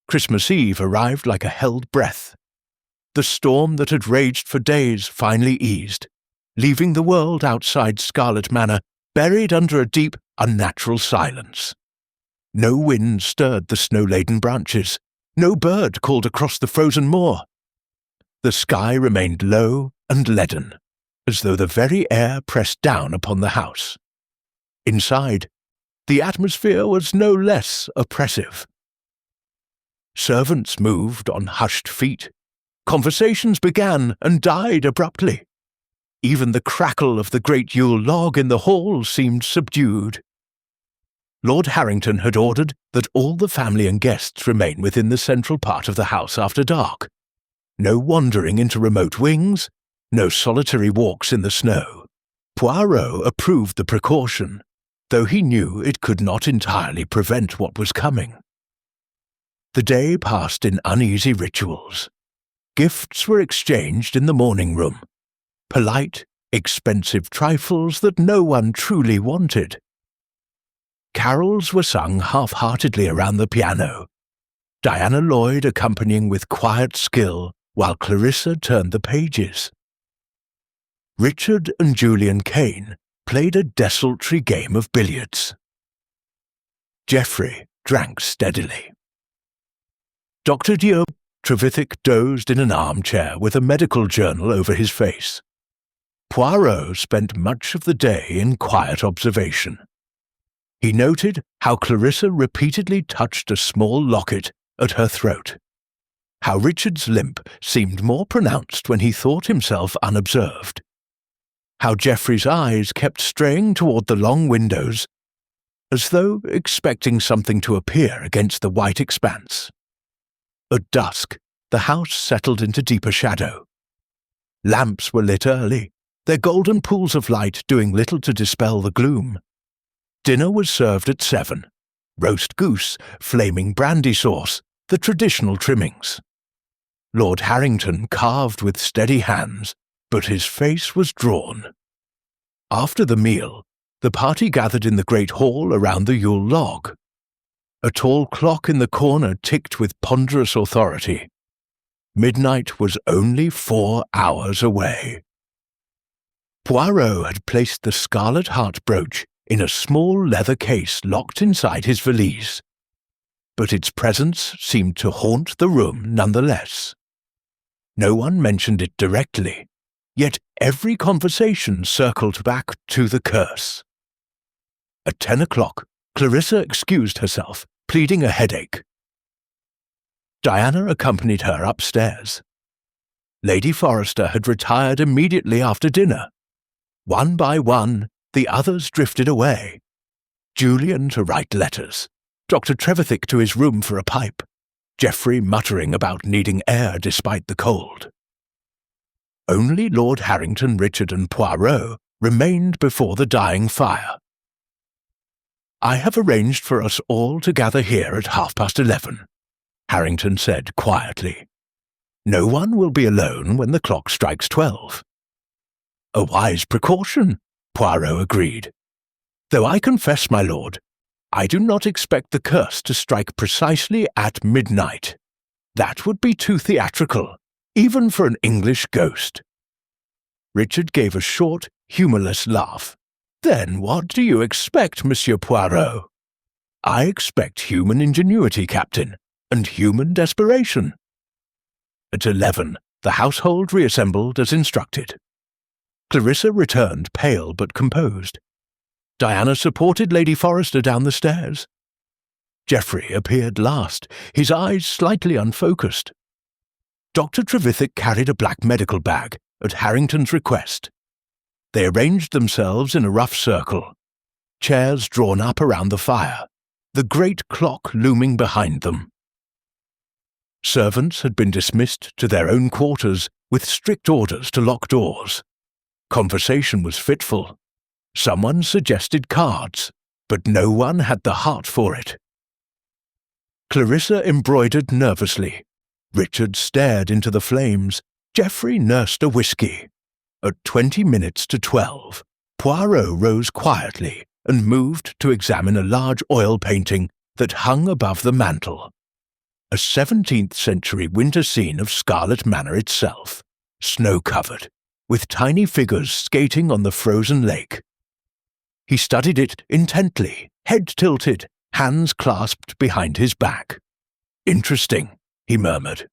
Christmas Eve arrived like a held breath. The storm that had raged for days finally eased, leaving the world outside Scarlet Manor buried under a deep, unnatural silence. No wind stirred the snow-laden branches. No bird called across the frozen moor. The sky remained low and leaden, as though the very air pressed down upon the house. Inside, the atmosphere was no less oppressive. Servants moved on hushed feet. Conversations began and died abruptly. Even the crackle of the great Yule log in the hall seemed subdued. Lord Harrington had ordered that all the family and guests remain within the central part of the house after dark. No wandering into remote wings, no solitary walks in the snow. Poirot approved the precaution, though he knew it could not entirely prevent what was coming. The day passed in uneasy rituals. Gifts were exchanged in the morning room. Polite, expensive trifles that no one truly wanted. Carols were sung half-heartedly around the piano. Diana Lloyd accompanying with quiet skill while Clarissa turned the pages. Richard and Julian Kane played a desultory game of billiards. Geoffrey drank steadily. Dr. Trevithick dozed in an armchair with a medical journal over his face. Poirot spent much of the day in quiet observation. He noted how Clarissa repeatedly touched a small locket at her throat, how Richard's limp seemed more pronounced when he thought himself unobserved, how Geoffrey's eyes kept straying toward the long windows, as though expecting something to appear against the white expanse. At dusk, the house settled into deeper shadow. Lamps were lit early, their golden pools of light doing little to dispel the gloom. Dinner was served at 7. Roast goose, flaming brandy sauce, the traditional trimmings. Lord Harrington carved with steady hands, but his face was drawn. After the meal, the party gathered in the great hall around the Yule log. A tall clock in the corner ticked with ponderous authority. Midnight was only 4 hours away. Poirot had placed the scarlet heart brooch in a small leather case locked inside his valise, but its presence seemed to haunt the room nonetheless. No one mentioned it directly, yet every conversation circled back to the curse. At 10 o'clock, Clarissa excused herself, pleading a headache. Diana accompanied her upstairs. Lady Forrester had retired immediately after dinner. One by one, the others drifted away. Julian to write letters, Dr. Trevithick to his room for a pipe, Geoffrey muttering about needing air despite the cold. Only Lord Harrington, Richard and Poirot remained before the dying fire. "I have arranged for us all to gather here at 11:30, Harrington said quietly. "No one will be alone when the clock strikes 12. "A wise precaution," Poirot agreed. "Though I confess, my lord, I do not expect the curse to strike precisely at midnight. That would be too theatrical, even for an English ghost." Richard gave a short, humourless laugh. "Then what do you expect, Monsieur Poirot?" "I expect human ingenuity, Captain, and human desperation." At 11, the household reassembled as instructed. Clarissa returned pale but composed. Diana supported Lady Forrester down the stairs. Geoffrey appeared last, his eyes slightly unfocused. Dr. Trevithick carried a black medical bag, at Harrington's request. They arranged themselves in a rough circle, chairs drawn up around the fire, the great clock looming behind them. Servants had been dismissed to their own quarters with strict orders to lock doors. Conversation was fitful. Someone suggested cards, but no one had the heart for it. Clarissa embroidered nervously. Richard stared into the flames. Geoffrey nursed a whisky. At 20 minutes to 12, Poirot rose quietly and moved to examine a large oil painting that hung above the mantel. A 17th-century winter scene of Scarlet Manor itself, snow-covered, with tiny figures skating on the frozen lake. He studied it intently, head tilted, hands clasped behind his back. "Interesting," he murmured.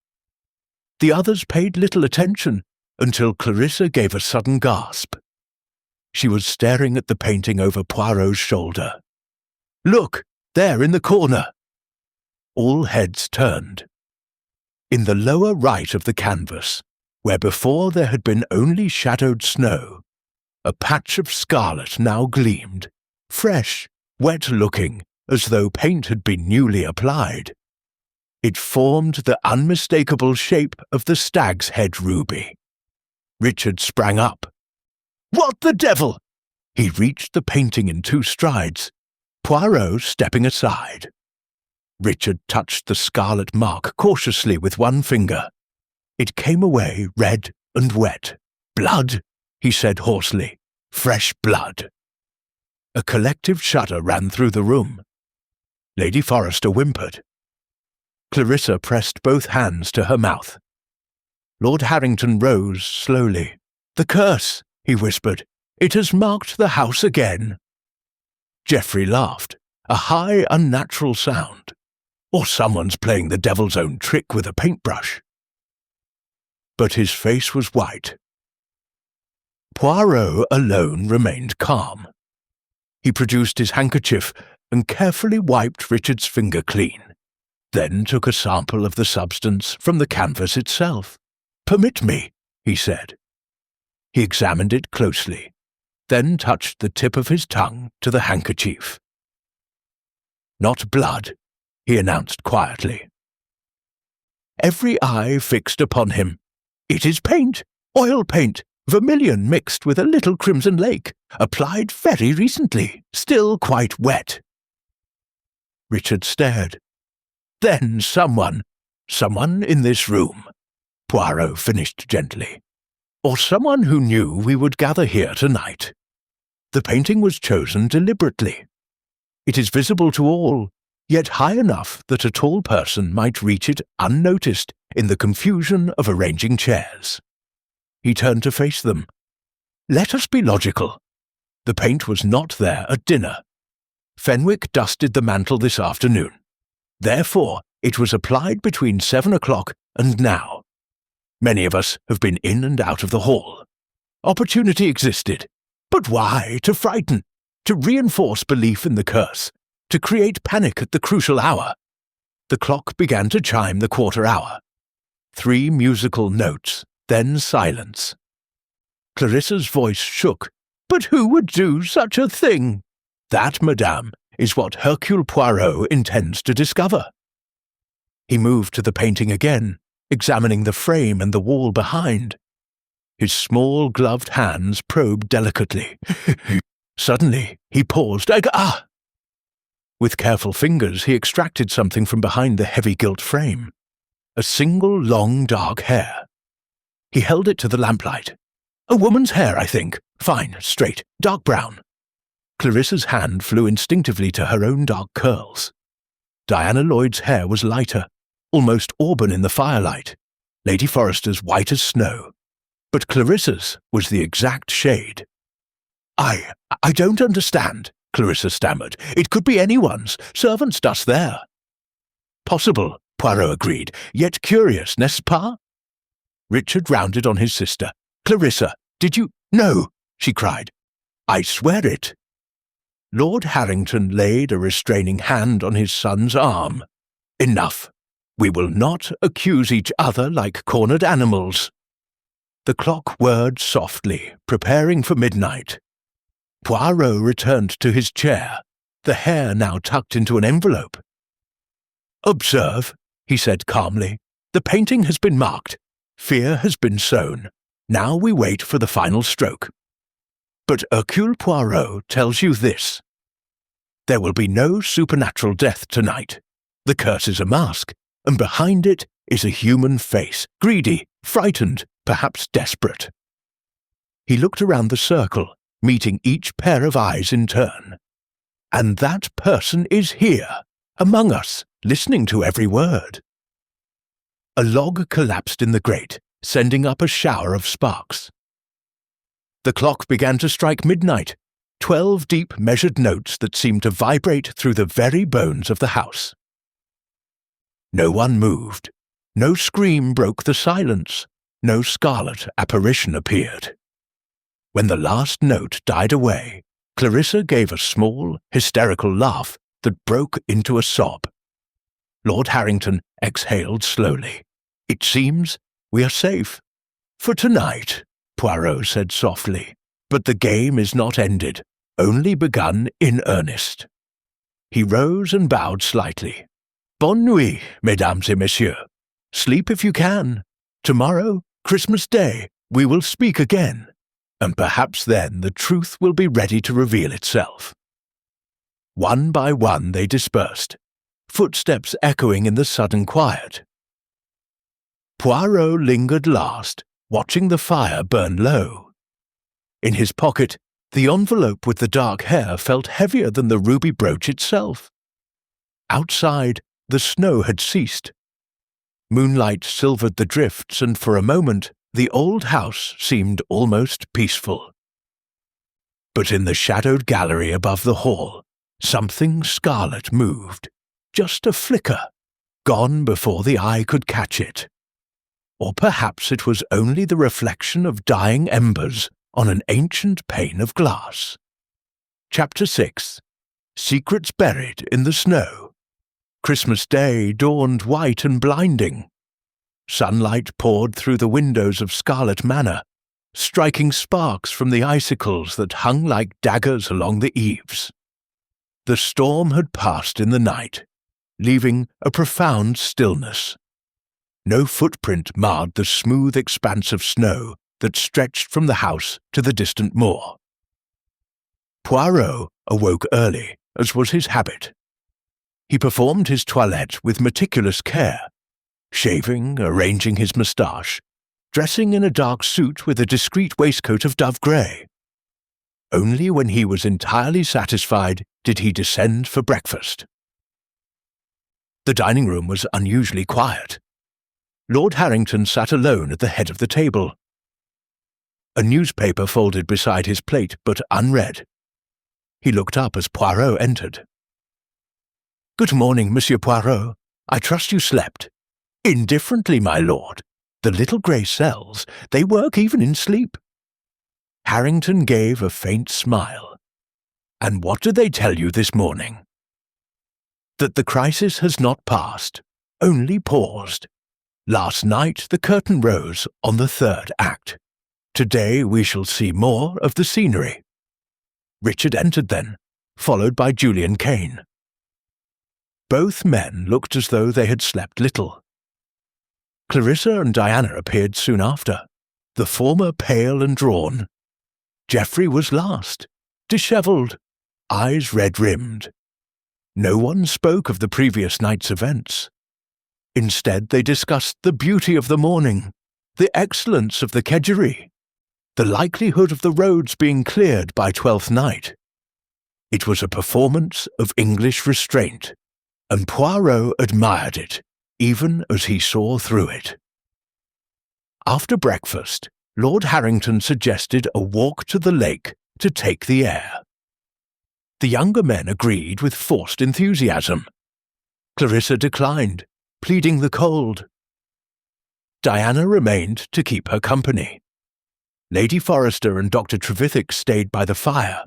The others paid little attention until Clarissa gave a sudden gasp. She was staring at the painting over Poirot's shoulder. "Look, there in the corner!" All heads turned. In the lower right of the canvas, where before there had been only shadowed snow, a patch of scarlet now gleamed, fresh, wet-looking, as though paint had been newly applied. It formed the unmistakable shape of the stag's head ruby. Richard sprang up. "What the devil?" He reached the painting in 2 strides, Poirot stepping aside. Richard touched the scarlet mark cautiously with one finger. It came away red and wet. "Blood," he said hoarsely. "Fresh blood." A collective shudder ran through the room. Lady Forrester whimpered. Clarissa pressed both hands to her mouth. Lord Harrington rose slowly. "The curse," he whispered. "It has marked the house again." Geoffrey laughed, a high, unnatural sound. Or someone's playing the devil's own trick with a paintbrush. But his face was white. Poirot alone remained calm. He produced his handkerchief and carefully wiped Richard's finger clean, then took a sample of the substance from the canvas itself. "Permit me," he said. He examined it closely, then touched the tip of his tongue to the handkerchief. "Not blood," he announced quietly. Every eye fixed upon him. "It is paint, oil paint, vermilion mixed with a little crimson lake, applied very recently, still quite wet." Richard stared. "Then someone in this room," Poirot finished gently, "or someone who knew we would gather here tonight. The painting was chosen deliberately. It is visible to all, yet high enough that a tall person might reach it unnoticed in the confusion of arranging chairs." He turned to face them. "Let us be logical. The paint was not there at dinner. Fenwick dusted the mantel this afternoon. Therefore, it was applied between 7 o'clock and now. Many of us have been in and out of the hall. Opportunity existed. But why? To frighten, to reinforce belief in the curse, to create panic at the crucial hour." The clock began to chime the quarter hour. 3 musical notes, then silence. Clarissa's voice shook. "But who would do such a thing?" "That, madame, is what Hercule Poirot intends to discover." He moved to the painting again, examining the frame and the wall behind. His small gloved hands probed delicately. Suddenly, he paused. "Ah!" With careful fingers, he extracted something from behind the heavy gilt frame. A single long dark hair. He held it to the lamplight. "A woman's hair, I think. Fine, straight, dark brown." Clarissa's hand flew instinctively to her own dark curls. Diana Lloyd's hair was lighter, almost auburn in the firelight, Lady Forrester's white as snow. But Clarissa's was the exact shade. I don't understand," Clarissa stammered. "It could be anyone's. Servants dust there." "Possible," Poirot agreed, "yet curious, n'est-ce pas?" Richard rounded on his sister. "Clarissa, did you—" "No," she cried. "I swear it." Lord Harrington laid a restraining hand on his son's arm. "Enough. We will not accuse each other like cornered animals." The clock whirred softly, preparing for midnight. Poirot returned to his chair, the hair now tucked into an envelope. "Observe," he said calmly, "the painting has been marked. Fear has been sown. Now we wait for the final stroke. But Hercule Poirot tells you this. There will be no supernatural death tonight. The curse is a mask, and behind it is a human face, greedy, frightened, perhaps desperate." He looked around the circle, meeting each pair of eyes in turn. "And that person is here, among us, listening to every word." A log collapsed in the grate, sending up a shower of sparks. The clock began to strike midnight, 12 deep measured notes that seemed to vibrate through the very bones of the house. No one moved. No scream broke the silence. No scarlet apparition appeared. When the last note died away, Clarissa gave a small, hysterical laugh that broke into a sob. Lord Harrington exhaled slowly. "It seems we are safe. For tonight," Poirot said softly. "But the game is not ended, only begun in earnest." He rose and bowed slightly. "Bonne nuit, mesdames et messieurs. Sleep if you can. Tomorrow, Christmas Day, we will speak again, and perhaps then the truth will be ready to reveal itself." One by one they dispersed, footsteps echoing in the sudden quiet. Poirot lingered last, watching the fire burn low. In his pocket, the envelope with the dark hair felt heavier than the ruby brooch itself. Outside, the snow had ceased, Moonlight silvered the drifts, and for a moment the old house seemed almost peaceful. But in the shadowed gallery above the hall, something scarlet moved, just a flicker, gone before the eye could catch it. Or perhaps it was only the reflection of dying embers on an ancient pane of glass. Chapter 6. Secrets Buried in the Snow. Christmas Day dawned white and blinding. Sunlight poured through the windows of Scarlet Manor, striking sparks from the icicles that hung like daggers along the eaves. The storm had passed in the night, leaving a profound stillness. No footprint marred the smooth expanse of snow that stretched from the house to the distant moor. Poirot awoke early, as was his habit. He performed his toilette with meticulous care, shaving, arranging his moustache, dressing in a dark suit with a discreet waistcoat of dove grey. Only when he was entirely satisfied did he descend for breakfast. The dining room was unusually quiet. Lord Harrington sat alone at the head of the table. A newspaper folded beside his plate, but unread. He looked up as Poirot entered. "Good morning, Monsieur Poirot. I trust you slept." "Indifferently, my lord. The little grey cells, they work even in sleep." Harrington gave a faint smile. "And what did they tell you this morning?" "That the crisis has not passed, only paused. Last night the curtain rose on the third act. Today we shall see more of the scenery." Richard entered then, followed by Julian Kane. Both men looked as though they had slept little. Clarissa and Diana appeared soon after, the former pale and drawn. Geoffrey was last, dishevelled, eyes red-rimmed. No one spoke of the previous night's events. Instead they discussed the beauty of the morning, the excellence of the kedgeree, the likelihood of the roads being cleared by Twelfth Night. It was a performance of English restraint, and Poirot admired it, even as he saw through it. After breakfast, Lord Harrington suggested a walk to the lake to take the air. The younger men agreed with forced enthusiasm. Clarissa declined, pleading the cold. Diana remained to keep her company. Lady Forrester and Dr. Trevithick stayed by the fire.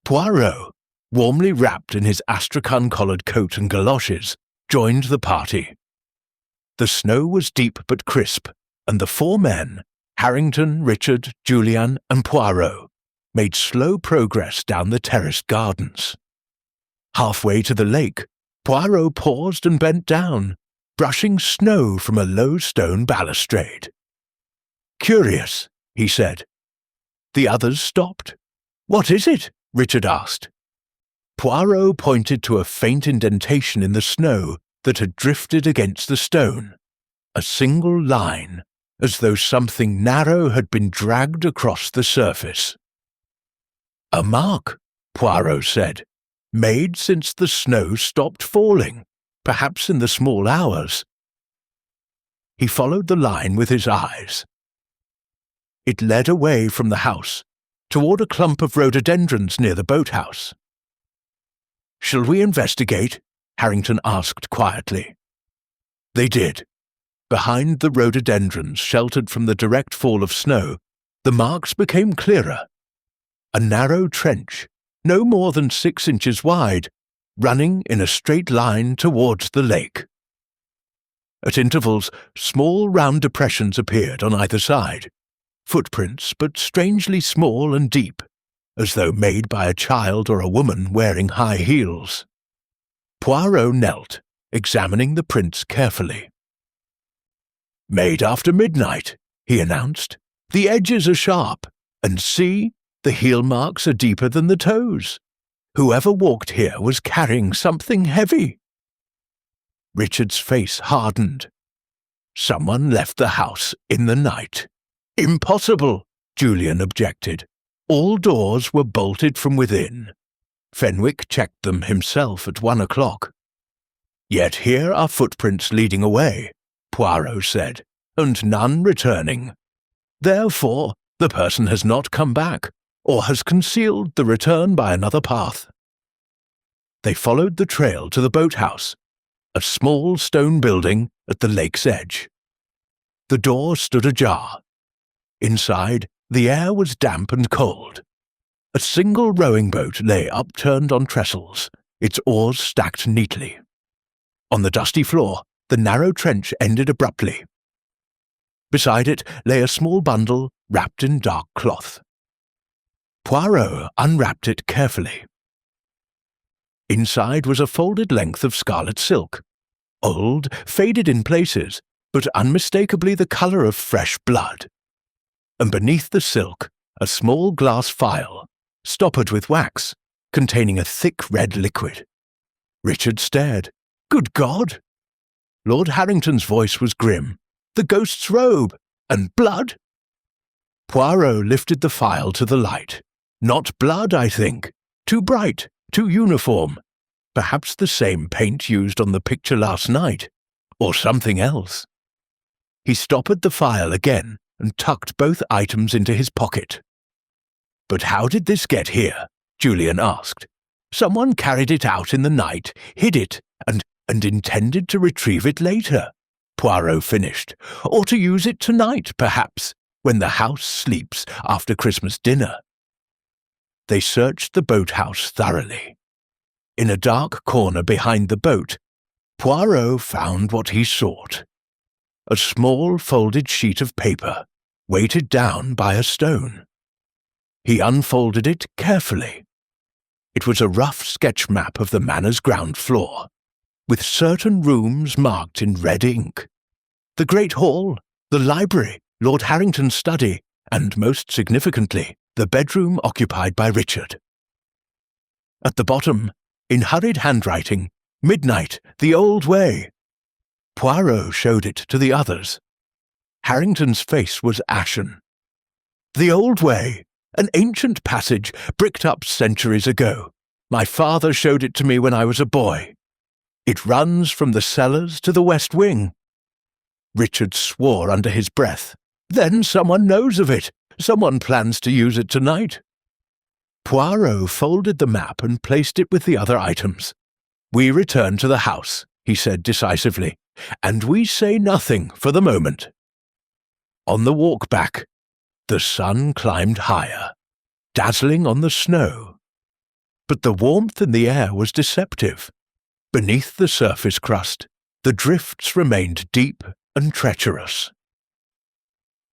Poirot, warmly wrapped in his astrakhan-collared coat and galoshes, joined the party. The snow was deep but crisp, and the four men, Harrington, Richard, Julian, and Poirot, made slow progress down the terraced gardens. Halfway to the lake, Poirot paused and bent down, brushing snow from a low stone balustrade. "Curious," he said. The others stopped. "What is it?" Richard asked. Poirot pointed to a faint indentation in the snow that had drifted against the stone, a single line, as though something narrow had been dragged across the surface. "A mark," Poirot said, "made since the snow stopped falling, perhaps in the small hours." He followed the line with his eyes. It led away from the house, toward a clump of rhododendrons near the boathouse. "Shall we investigate?" Harrington asked quietly. They did. Behind the rhododendrons, sheltered from the direct fall of snow, the marks became clearer. A narrow trench, no more than 6 inches wide, running in a straight line towards the lake. At intervals, small round depressions appeared on either side, footprints but strangely small and deep, as though made by a child or a woman wearing high heels. Poirot knelt, examining the prints carefully. "Made after midnight," he announced. "The edges are sharp, and see, the heel marks are deeper than the toes. Whoever walked here was carrying something heavy." Richard's face hardened. "Someone left the house in the night." "Impossible," Julian objected. "All doors were bolted from within. Fenwick checked them himself at 1 o'clock. Yet here are footprints leading away, Poirot said, "and none returning. Therefore, the person has not come back, or has concealed the return by another path." They followed the trail to the boathouse, a small stone building at the lake's edge. The door stood ajar. Inside, the air was damp and cold. A single rowing boat lay upturned on trestles, its oars stacked neatly. On the dusty floor, the narrow trench ended abruptly. Beside it lay a small bundle wrapped in dark cloth. Poirot unwrapped it carefully. Inside was a folded length of scarlet silk, old, faded in places, but unmistakably the colour of fresh blood. And beneath the silk, a small glass phial, stoppered with wax, containing a thick red liquid. Richard stared. "Good God!" Lord Harrington's voice was grim. "The ghost's robe! And blood!" Poirot lifted the phial to the light. "Not blood, I think. Too bright, too uniform. Perhaps the same paint used on the picture last night. Or something else." He stoppered the phial again and tucked both items into his pocket. "But how did this get here?" Julian asked. "Someone carried it out in the night, hid it, and intended to retrieve it later," Poirot finished. "Or to use it tonight, perhaps, when the house sleeps after Christmas dinner." They searched the boathouse thoroughly. In a dark corner behind the boat, Poirot found what he sought. A small folded sheet of paper, weighted down by a stone. He unfolded it carefully. It was a rough sketch map of the manor's ground floor, with certain rooms marked in red ink. The Great Hall, the library, Lord Harrington's study, and, most significantly, the bedroom occupied by Richard. At the bottom, in hurried handwriting, "Midnight, the old way." Poirot showed it to the others. Harrington's face was ashen. "The old way, an ancient passage bricked up centuries ago. My father showed it to me when I was a boy. It runs from the cellars to the west wing." Richard swore under his breath. "Then someone knows of it. Someone plans to use it tonight." Poirot folded the map and placed it with the other items. "We return to the house," he said decisively, "and we say nothing for the moment." On the walk back, the sun climbed higher, dazzling on the snow. But the warmth in the air was deceptive. Beneath the surface crust, the drifts remained deep and treacherous.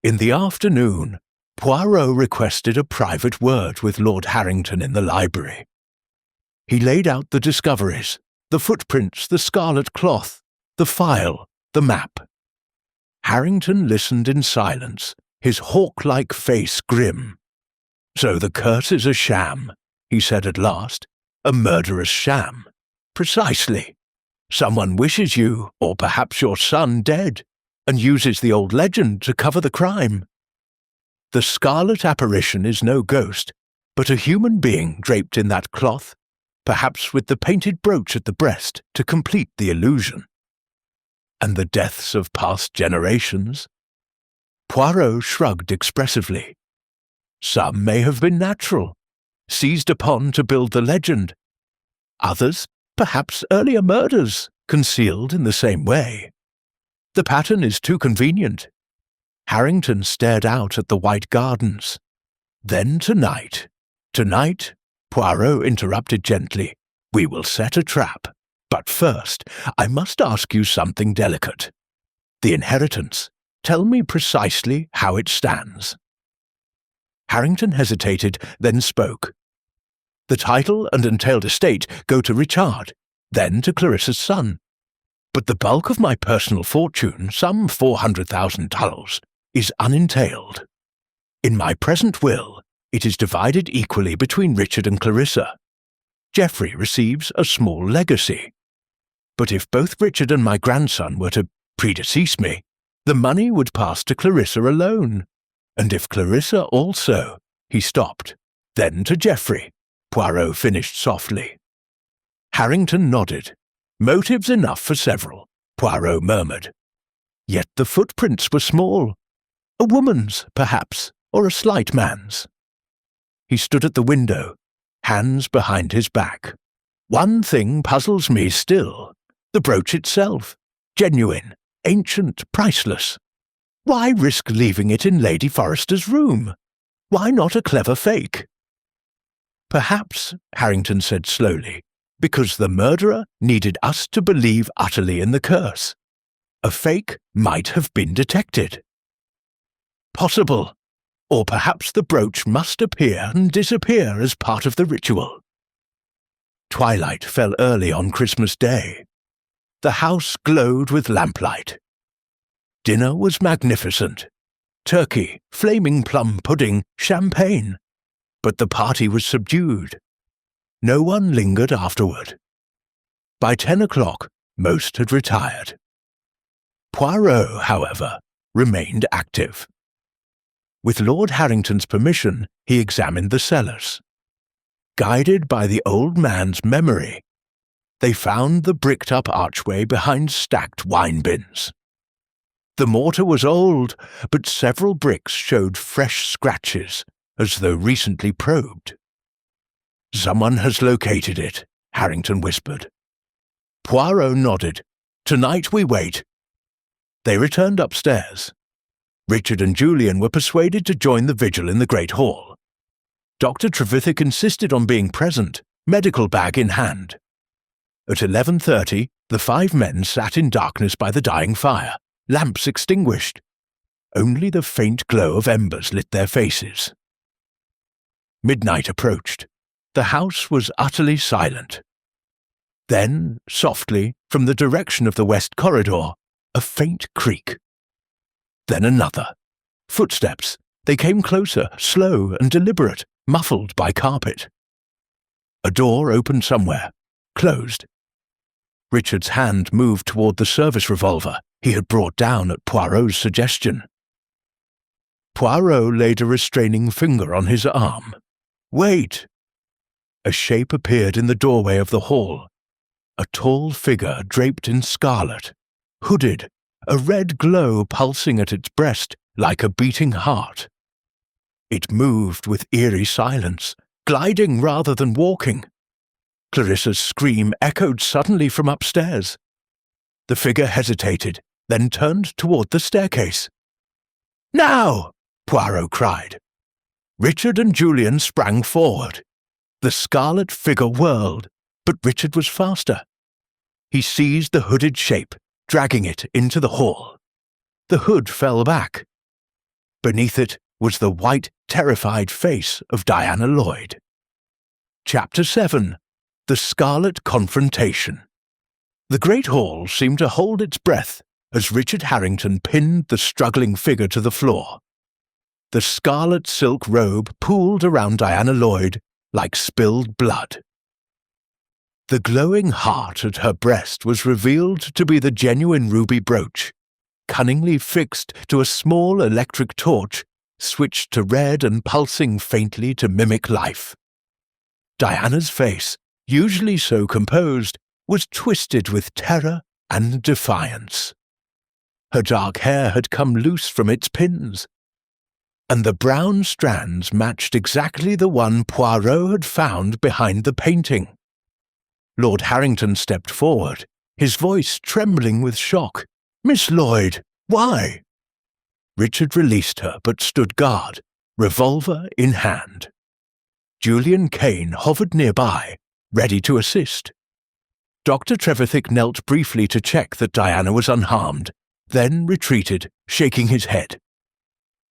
In the afternoon, Poirot requested a private word with Lord Harrington in the library. He laid out the discoveries, the footprints, the scarlet cloth, the phial, the map. Harrington listened in silence, his hawk-like face grim. "So the curse is a sham," he said at last. "A murderous sham. Precisely. Someone wishes you, or perhaps your son, dead, and uses the old legend to cover the crime. The scarlet apparition is no ghost, but a human being draped in that cloth, perhaps with the painted brooch at the breast to complete the illusion. And the deaths of past generations?" Poirot shrugged expressively. "Some may have been natural, seized upon to build the legend. Others, perhaps earlier murders, concealed in the same way. The pattern is too convenient." Harrington stared out at the white gardens. "Then tonight," Poirot interrupted gently, "we will set a trap. But first, I must ask you something delicate. The inheritance. Tell me precisely how it stands." Harrington hesitated, then spoke. "The title and entailed estate go to Richard, then to Clarissa's son. But the bulk of my personal fortune, some $400,000, is unentailed. In my present will, it is divided equally between Richard and Clarissa. Geoffrey receives a small legacy. But if both Richard and my grandson were to predecease me, the money would pass to Clarissa alone. And if Clarissa also—" He stopped. "Then to Geoffrey," Poirot finished softly. Harrington nodded. "Motives enough for several," Poirot murmured. Yet the footprints were small. A woman's, perhaps, or a slight man's. He stood at the window, hands behind his back. One thing puzzles me still. The brooch itself. Genuine, ancient, priceless. Why risk leaving it in Lady Forrester's room? Why not a clever fake? Perhaps, Harrington said slowly, because the murderer needed us to believe utterly in the curse. A fake might have been detected. Possible. Or perhaps the brooch must appear and disappear as part of the ritual. Twilight fell early on Christmas Day. The house glowed with lamplight. Dinner was magnificent. Turkey, flaming plum pudding, champagne. But the party was subdued. No one lingered afterward. By 10 o'clock, most had retired. Poirot, however, remained active. With Lord Harrington's permission, he examined the cellars. Guided by the old man's memory, they found the bricked-up archway behind stacked wine bins. The mortar was old, but several bricks showed fresh scratches, as though recently probed. "Someone has located it," Harrington whispered. Poirot nodded. "Tonight we wait." They returned upstairs. Richard and Julian were persuaded to join the vigil in the Great Hall. Dr. Trevithick insisted on being present, medical bag in hand. At 11:30, the 5 men sat in darkness by the dying fire, lamps extinguished. Only the faint glow of embers lit their faces. Midnight approached. The house was utterly silent. Then, softly, from the direction of the west corridor, a faint creak. Then another. Footsteps. They came closer, slow and deliberate, muffled by carpet. A door opened somewhere, closed. Richard's hand moved toward the service revolver he had brought down at Poirot's suggestion. Poirot laid a restraining finger on his arm. "Wait!" A shape appeared in the doorway of the hall. A tall figure draped in scarlet, hooded, a red glow pulsing at its breast like a beating heart. It moved with eerie silence, gliding rather than walking. Clarissa's scream echoed suddenly from upstairs. The figure hesitated, then turned toward the staircase. "Now!" Poirot cried. Richard and Julian sprang forward. The scarlet figure whirled, but Richard was faster. He seized the hooded shape, dragging it into the hall. The hood fell back. Beneath it was the white, terrified face of Diana Lloyd. Chapter 7. The Scarlet Confrontation. The great hall seemed to hold its breath as Richard Harrington pinned the struggling figure to the floor. The scarlet silk robe pooled around Diana Lloyd like spilled blood. The glowing heart at her breast was revealed to be the genuine ruby brooch, cunningly fixed to a small electric torch switched to red and pulsing faintly to mimic life. Diana's face, usually so composed, was twisted with terror and defiance. Her dark hair had come loose from its pins, and the brown strands matched exactly the one Poirot had found behind the painting. Lord Harrington stepped forward, his voice trembling with shock. "Miss Lloyd, why?" Richard released her but stood guard, revolver in hand. Julian Kane hovered nearby, ready to assist. Dr. Trevithick knelt briefly to check that Diana was unharmed, then retreated, shaking his head.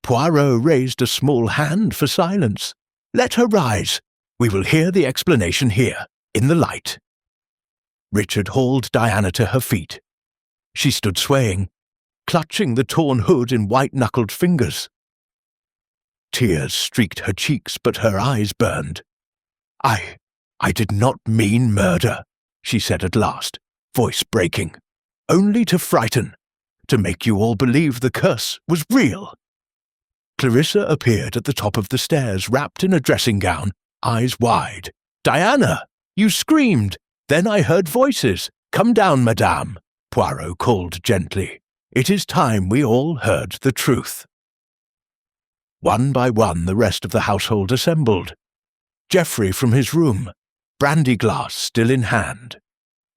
Poirot raised a small hand for silence. "Let her rise. We will hear the explanation here, in the light." Richard hauled Diana to her feet. She stood swaying, clutching the torn hood in white-knuckled fingers. Tears streaked her cheeks, but her eyes burned. I did not mean murder," she said at last, voice breaking. "Only to frighten, to make you all believe the curse was real." Clarissa appeared at the top of the stairs, wrapped in a dressing gown, eyes wide. "Diana! You screamed! Then I heard voices. Come down, madame," Poirot called gently. it is time we all heard the truth." One by one the rest of the household assembled. Geoffrey from his room, brandy glass still in hand,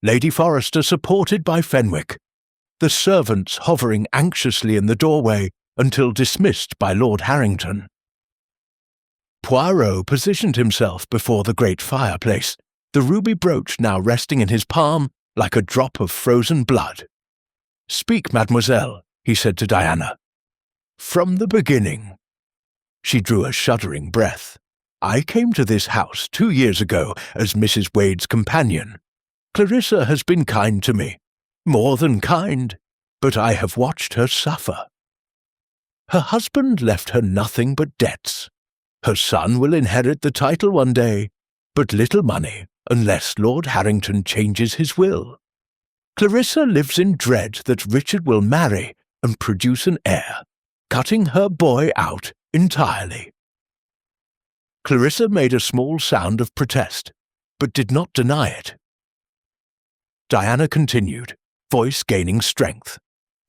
Lady Forrester supported by Fenwick, the servants hovering anxiously in the doorway until dismissed by Lord Harrington. Poirot positioned himself before the great fireplace, the ruby brooch now resting in his palm like a drop of frozen blood. "Speak, mademoiselle," he said to Diana. "From the beginning." She drew a shuddering breath. "I came to this house 2 years ago as Mrs. Wade's companion. Clarissa has been kind to me, more than kind, but I have watched her suffer. Her husband left her nothing but debts. Her son will inherit the title one day, but little money unless Lord Harrington changes his will. Clarissa lives in dread that Richard will marry and produce an heir, cutting her boy out entirely." Clarissa made a small sound of protest, but did not deny it. Diana continued, voice gaining strength.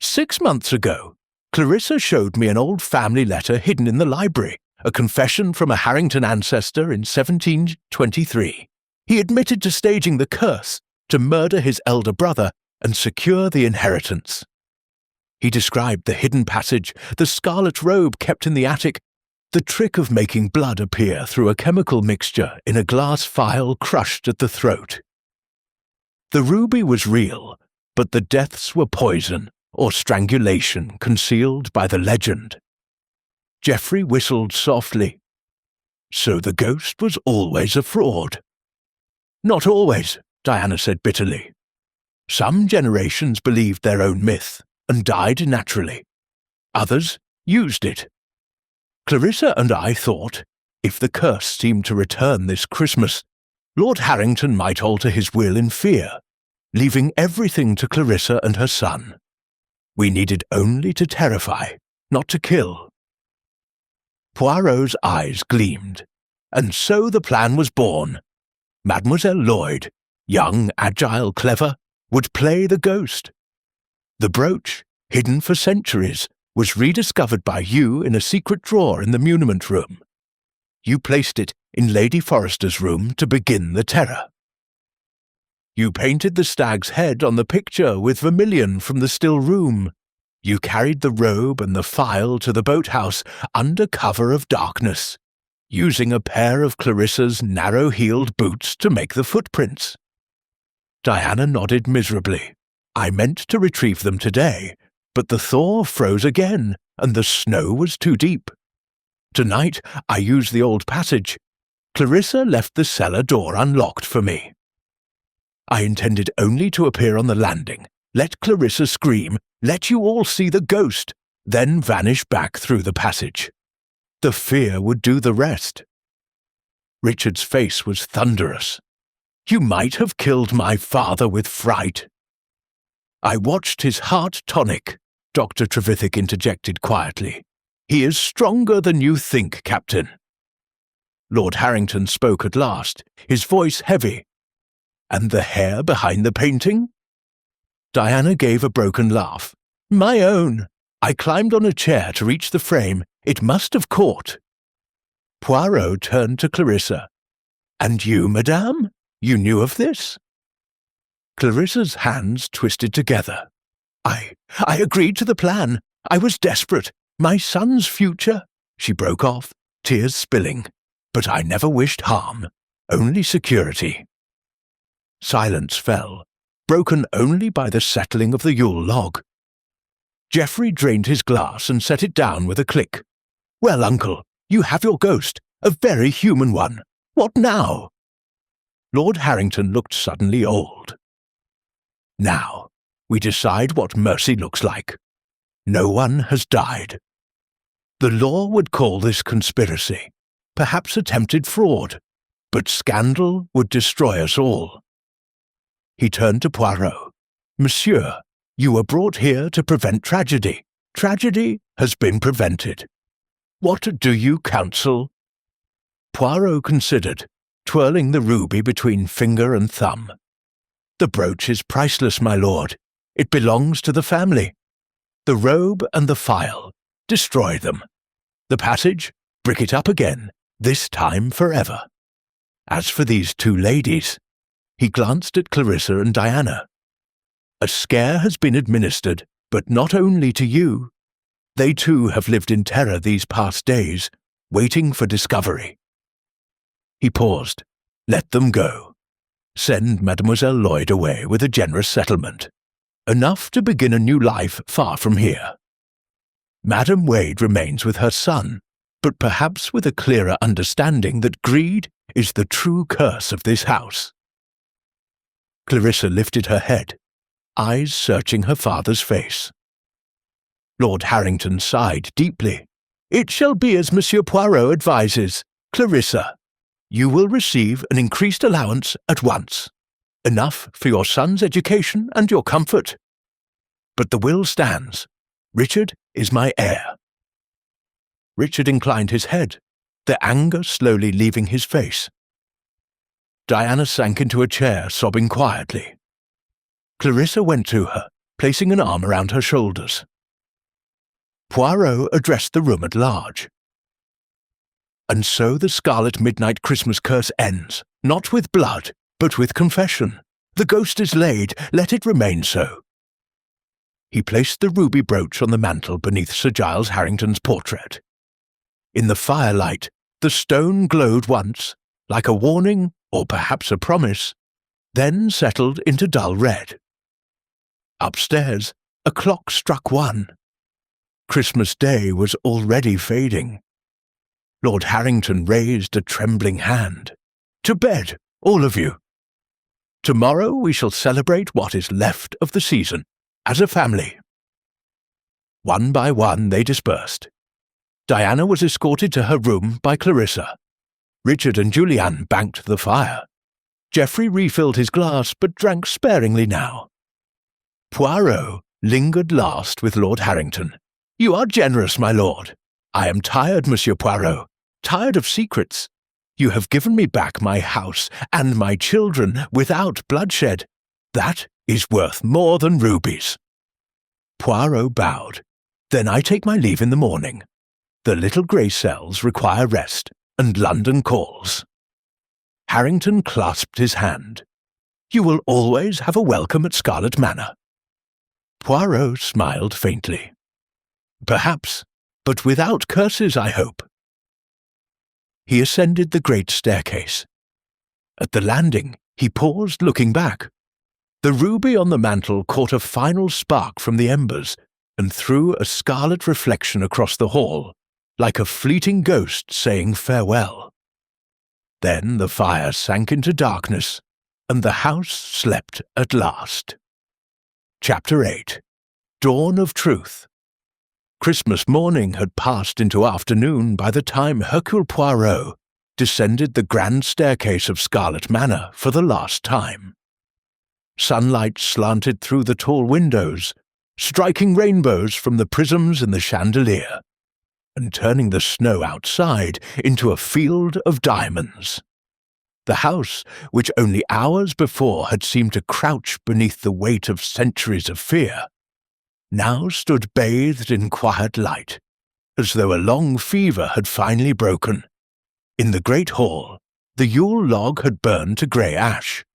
"6 months ago, Clarissa showed me an old family letter hidden in the library, a confession from a Harrington ancestor in 1723. He admitted to staging the curse to murder his elder brother and secure the inheritance. He described the hidden passage, the scarlet robe kept in the attic, the trick of making blood appear through a chemical mixture in a glass phial crushed at the throat. The ruby was real, but the deaths were poison or strangulation concealed by the legend." Geoffrey whistled softly. "So the ghost was always a fraud." "Not always," Diana said bitterly. "Some generations believed their own myth and died naturally. Others used it. Clarissa and I thought, if the curse seemed to return this Christmas, Lord Harrington might alter his will in fear, leaving everything to Clarissa and her son. We needed only to terrify, not to kill." Poirot's eyes gleamed, and so the plan was born. Mademoiselle Lloyd, young, agile, clever, would play the ghost. The brooch, hidden for centuries, was rediscovered by you in a secret drawer in the muniment room. You placed it in Lady Forrester's room to begin the terror. You painted the stag's head on the picture with vermilion from the still room. You carried the robe and the phial to the boathouse under cover of darkness, using a pair of Clarissa's narrow-heeled boots to make the footprints. Diana nodded miserably. "I meant to retrieve them today, but the thaw froze again, and the snow was too deep. Tonight I used the old passage. Clarissa left the cellar door unlocked for me. I intended only to appear on the landing, let Clarissa scream, let you all see the ghost, then vanish back through the passage. The fear would do the rest." Richard's face was thunderous. "You might have killed my father with fright." "I watched his heart tonic," Dr. Trevithick interjected quietly. "He is stronger than you think, Captain." Lord Harrington spoke at last, his voice heavy. "And the hair behind the painting?" Diana gave a broken laugh. "My own. I climbed on a chair to reach the frame. It must have caught." Poirot turned to Clarissa. "And you, madame? You knew of this?" Clarissa's hands twisted together. I agreed to the plan. I was desperate. My son's future." She broke off, tears spilling. "But I never wished harm, only security." Silence fell, broken only by the settling of the Yule log. Geoffrey drained his glass and set it down with a click. "Well, uncle, you have your ghost, a very human one. What now?" Lord Harrington looked suddenly old. "Now, we decide what mercy looks like. No one has died. The law would call this conspiracy, perhaps attempted fraud, but scandal would destroy us all." He turned to Poirot. "Monsieur, you were brought here to prevent tragedy. Tragedy has been prevented. What do you counsel?" Poirot considered, twirling the ruby between finger and thumb. "The brooch is priceless, my lord. It belongs to the family. The robe and the file. Destroy them. The passage. Brick it up again, this time forever. As for these two ladies, he glanced at Clarissa and Diana. A scare has been administered, but not only to you. They too have lived in terror these past days, waiting for discovery. He paused. Let them go. Send Mademoiselle Lloyd away with a generous settlement. Enough to begin a new life far from here. Madame Wade remains with her son, but perhaps with a clearer understanding that greed is the true curse of this house. Clarissa lifted her head, eyes searching her father's face. Lord Harrington sighed deeply. It shall be as Monsieur Poirot advises. Clarissa, you will receive an increased allowance at once. Enough for your son's education and your comfort. But the will stands. Richard is my heir. Richard inclined his head, the anger slowly leaving his face. Diana sank into a chair, sobbing quietly. Clarissa went to her, placing an arm around her shoulders. Poirot addressed the room at large. And so the Scarlet Midnight Christmas curse ends, not with blood, but with confession. The ghost is laid, let it remain so. He placed the ruby brooch on the mantel beneath Sir Giles Harrington's portrait. In the firelight, the stone glowed once, like a warning or perhaps a promise, then settled into dull red. Upstairs, a clock struck 1. Christmas Day was already fading. Lord Harrington raised a trembling hand. To bed, all of you. Tomorrow we shall celebrate what is left of the season, as a family. One by one they dispersed. Diana was escorted to her room by Clarissa. Richard and Julian banked the fire. Geoffrey refilled his glass, but drank sparingly now. Poirot lingered last with Lord Harrington. You are generous, my lord. I am tired, Monsieur Poirot, tired of secrets. You have given me back my house and my children without bloodshed. That is worth more than rubies. Poirot bowed. Then I take my leave in the morning. The little grey cells require rest, and London calls. Harrington clasped his hand. You will always have a welcome at Scarlet Manor. Poirot smiled faintly. Perhaps, but without curses, I hope. He ascended the great staircase. At the landing, he paused, looking back. The ruby on the mantel caught a final spark from the embers and threw a scarlet reflection across the hall, like a fleeting ghost saying farewell. Then the fire sank into darkness, and the house slept at last. Chapter 8. Dawn of Truth. Christmas morning had passed into afternoon by the time Hercule Poirot descended the grand staircase of Scarlet Manor for the last time. Sunlight slanted through the tall windows, striking rainbows from the prisms in the chandelier, and turning the snow outside into a field of diamonds. The house, which only hours before had seemed to crouch beneath the weight of centuries of fear, now stood bathed in quiet light, as though a long fever had finally broken. In the great hall, the Yule log had burned to grey ash.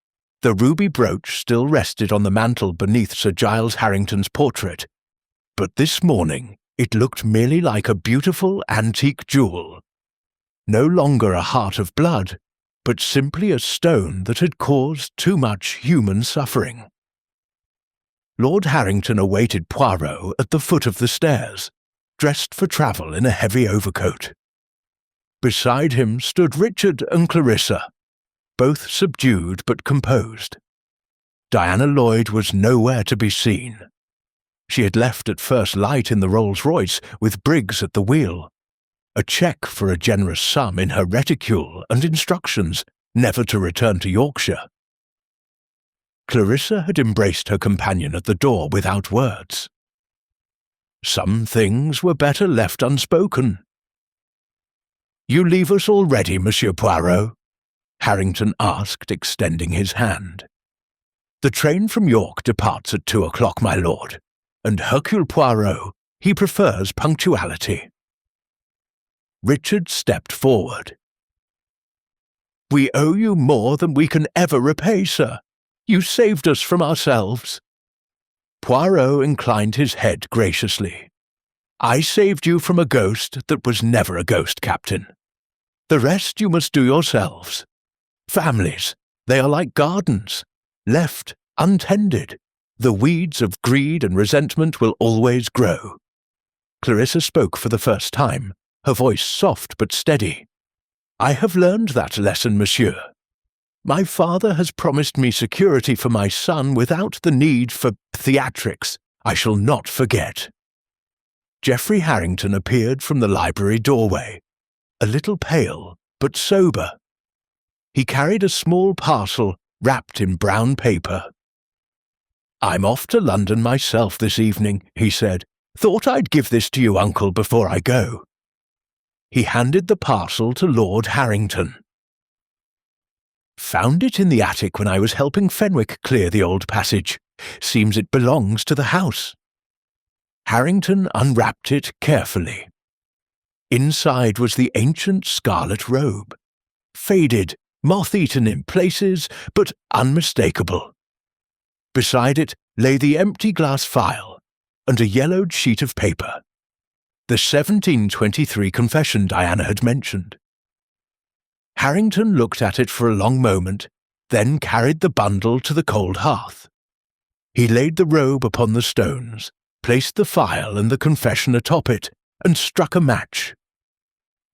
The ruby brooch still rested on the mantel beneath Sir Giles Harrington's portrait, but this morning it looked merely like a beautiful antique jewel. No longer a heart of blood, but simply a stone that had caused too much human suffering. Lord Harrington awaited Poirot at the foot of the stairs, dressed for travel in a heavy overcoat. Beside him stood Richard and Clarissa, both subdued but composed. Diana Lloyd was nowhere to be seen. She had left at first light in the Rolls-Royce with Briggs at the wheel, a cheque for a generous sum in her reticule and instructions never to return to Yorkshire. Clarissa had embraced her companion at the door without words. Some things were better left unspoken. You leave us already, Monsieur Poirot? Harrington asked, extending his hand. The train from York departs at 2 o'clock, my lord. and Hercule Poirot, he prefers punctuality. Richard stepped forward. "We owe you more than we can ever repay, sir. You saved us from ourselves." Poirot inclined his head graciously. "I saved you from a ghost that was never a ghost, Captain. The rest you must do yourselves. Families, they are like gardens. Left untended, the weeds of greed and resentment will always grow." Clarissa spoke for the first time, her voice soft but steady. "I have learned that lesson, monsieur. My father has promised me security for my son without the need for theatrics. I shall not forget." Geoffrey Harrington appeared from the library doorway, a little pale but sober. He carried a small parcel wrapped in brown paper. "I'm off to London myself this evening," he said. "Thought I'd give this to you, Uncle, before I go." He handed the parcel to Lord Harrington. "Found it in the attic when I was helping Fenwick clear the old passage. Seems it belongs to the house." Harrington unwrapped it carefully. Inside was the ancient scarlet robe, faded, moth-eaten in places, but unmistakable. Beside it lay the empty glass phial and a yellowed sheet of paper, the 1723 confession Diana had mentioned. Harrington looked at it for a long moment, then carried the bundle to the cold hearth. He laid the robe upon the stones, placed the phial and the confession atop it, and struck a match.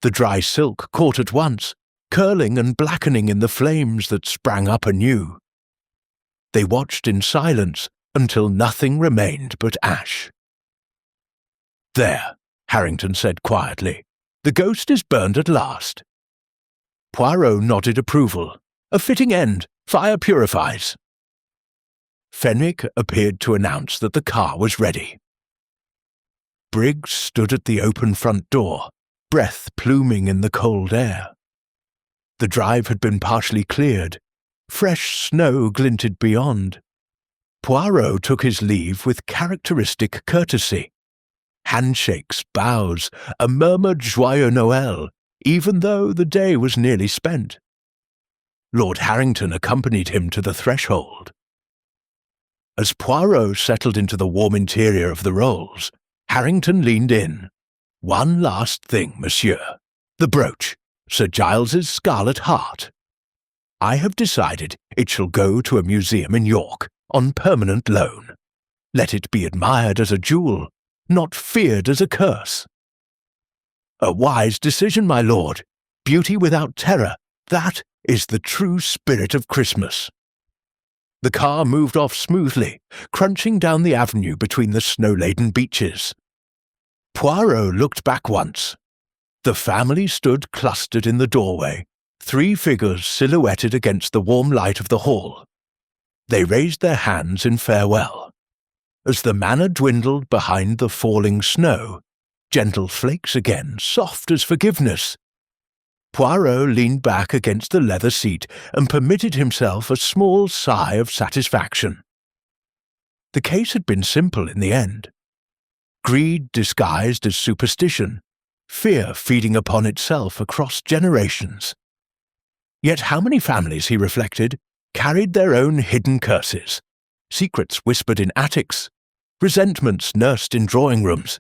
The dry silk caught at once, curling and blackening in the flames that sprang up anew. They watched in silence until nothing remained but ash. "There," Harrington said quietly, "the ghost is burned at last." Poirot nodded approval. "A fitting end. Fire purifies." Fenwick appeared to announce that the car was ready. Briggs stood at the open front door, breath pluming in the cold air. The drive had been partially cleared. Fresh snow glinted beyond. Poirot took his leave with characteristic courtesy. Handshakes, bows, a murmured Joyeux Noël, even though the day was nearly spent. Lord Harrington accompanied him to the threshold. As Poirot settled into the warm interior of the Rolls, Harrington leaned in. "One last thing, monsieur. The brooch, Sir Giles's scarlet heart. I have decided it shall go to a museum in York, on permanent loan. Let it be admired as a jewel, not feared as a curse." "A wise decision, my lord. Beauty without terror, that is the true spirit of Christmas." The car moved off smoothly, crunching down the avenue between the snow-laden beeches. Poirot looked back once. The family stood clustered in the doorway, three figures silhouetted against the warm light of the hall. They raised their hands in farewell. As the manor dwindled behind the falling snow, gentle flakes again, soft as forgiveness, Poirot leaned back against the leather seat and permitted himself a small sigh of satisfaction. The case had been simple in the end. Greed disguised as superstition, fear feeding upon itself across generations. Yet how many families, he reflected, carried their own hidden curses, secrets whispered in attics, resentments nursed in drawing rooms,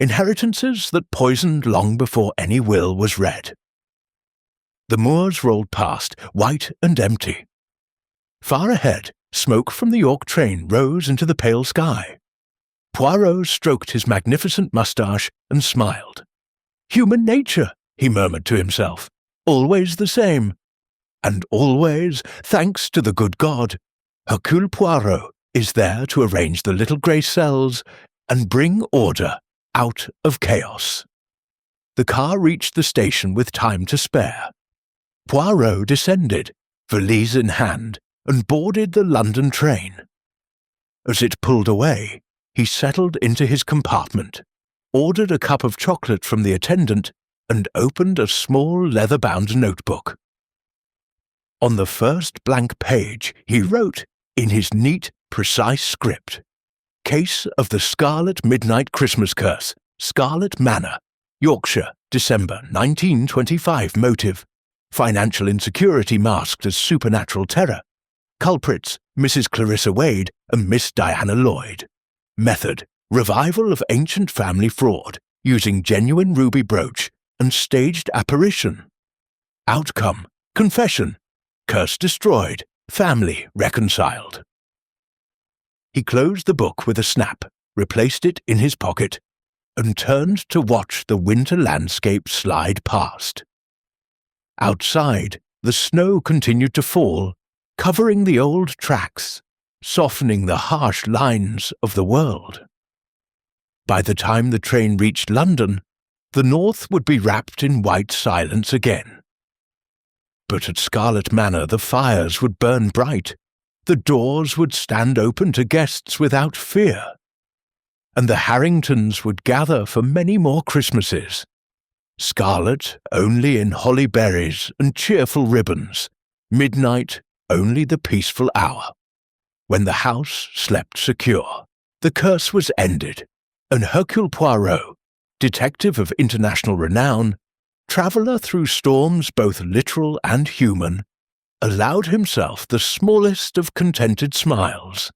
inheritances that poisoned long before any will was read. The moors rolled past, white and empty. Far ahead, smoke from the York train rose into the pale sky. Poirot stroked his magnificent moustache and smiled. "Human nature," he murmured to himself, "always the same. And always, thanks to the good God, Hercule Poirot is there to arrange the little grey cells and bring order out of chaos." The car reached the station with time to spare. Poirot descended, valise in hand, and boarded the London train. As it pulled away, he settled into his compartment, ordered a cup of chocolate from the attendant, and opened a small leather-bound notebook. On the first blank page he wrote, in his neat, precise script, Case of the Scarlet Midnight Christmas Curse, Scarlet Manor, Yorkshire, December 1925. Motive: financial insecurity masked as supernatural terror. Culprits: Mrs. Clarissa Wade and Miss Diana Lloyd. Method: revival of ancient family fraud using genuine ruby brooch and staged apparition. Outcome: confession. Curse destroyed. Family reconciled. He closed the book with a snap, replaced it in his pocket, and turned to watch the winter landscape slide past. Outside, the snow continued to fall, covering the old tracks, softening the harsh lines of the world. By the time the train reached London, the north would be wrapped in white silence again. But at Scarlet Manor the fires would burn bright, the doors would stand open to guests without fear, and the Harringtons would gather for many more Christmases. Scarlet only in holly berries and cheerful ribbons, midnight only the peaceful hour. When the house slept secure, the curse was ended, and Hercule Poirot, detective of international renown, traveller through storms both literal and human, allowed himself the smallest of contented smiles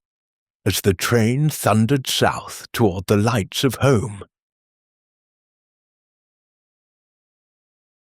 as the train thundered south toward the lights of home.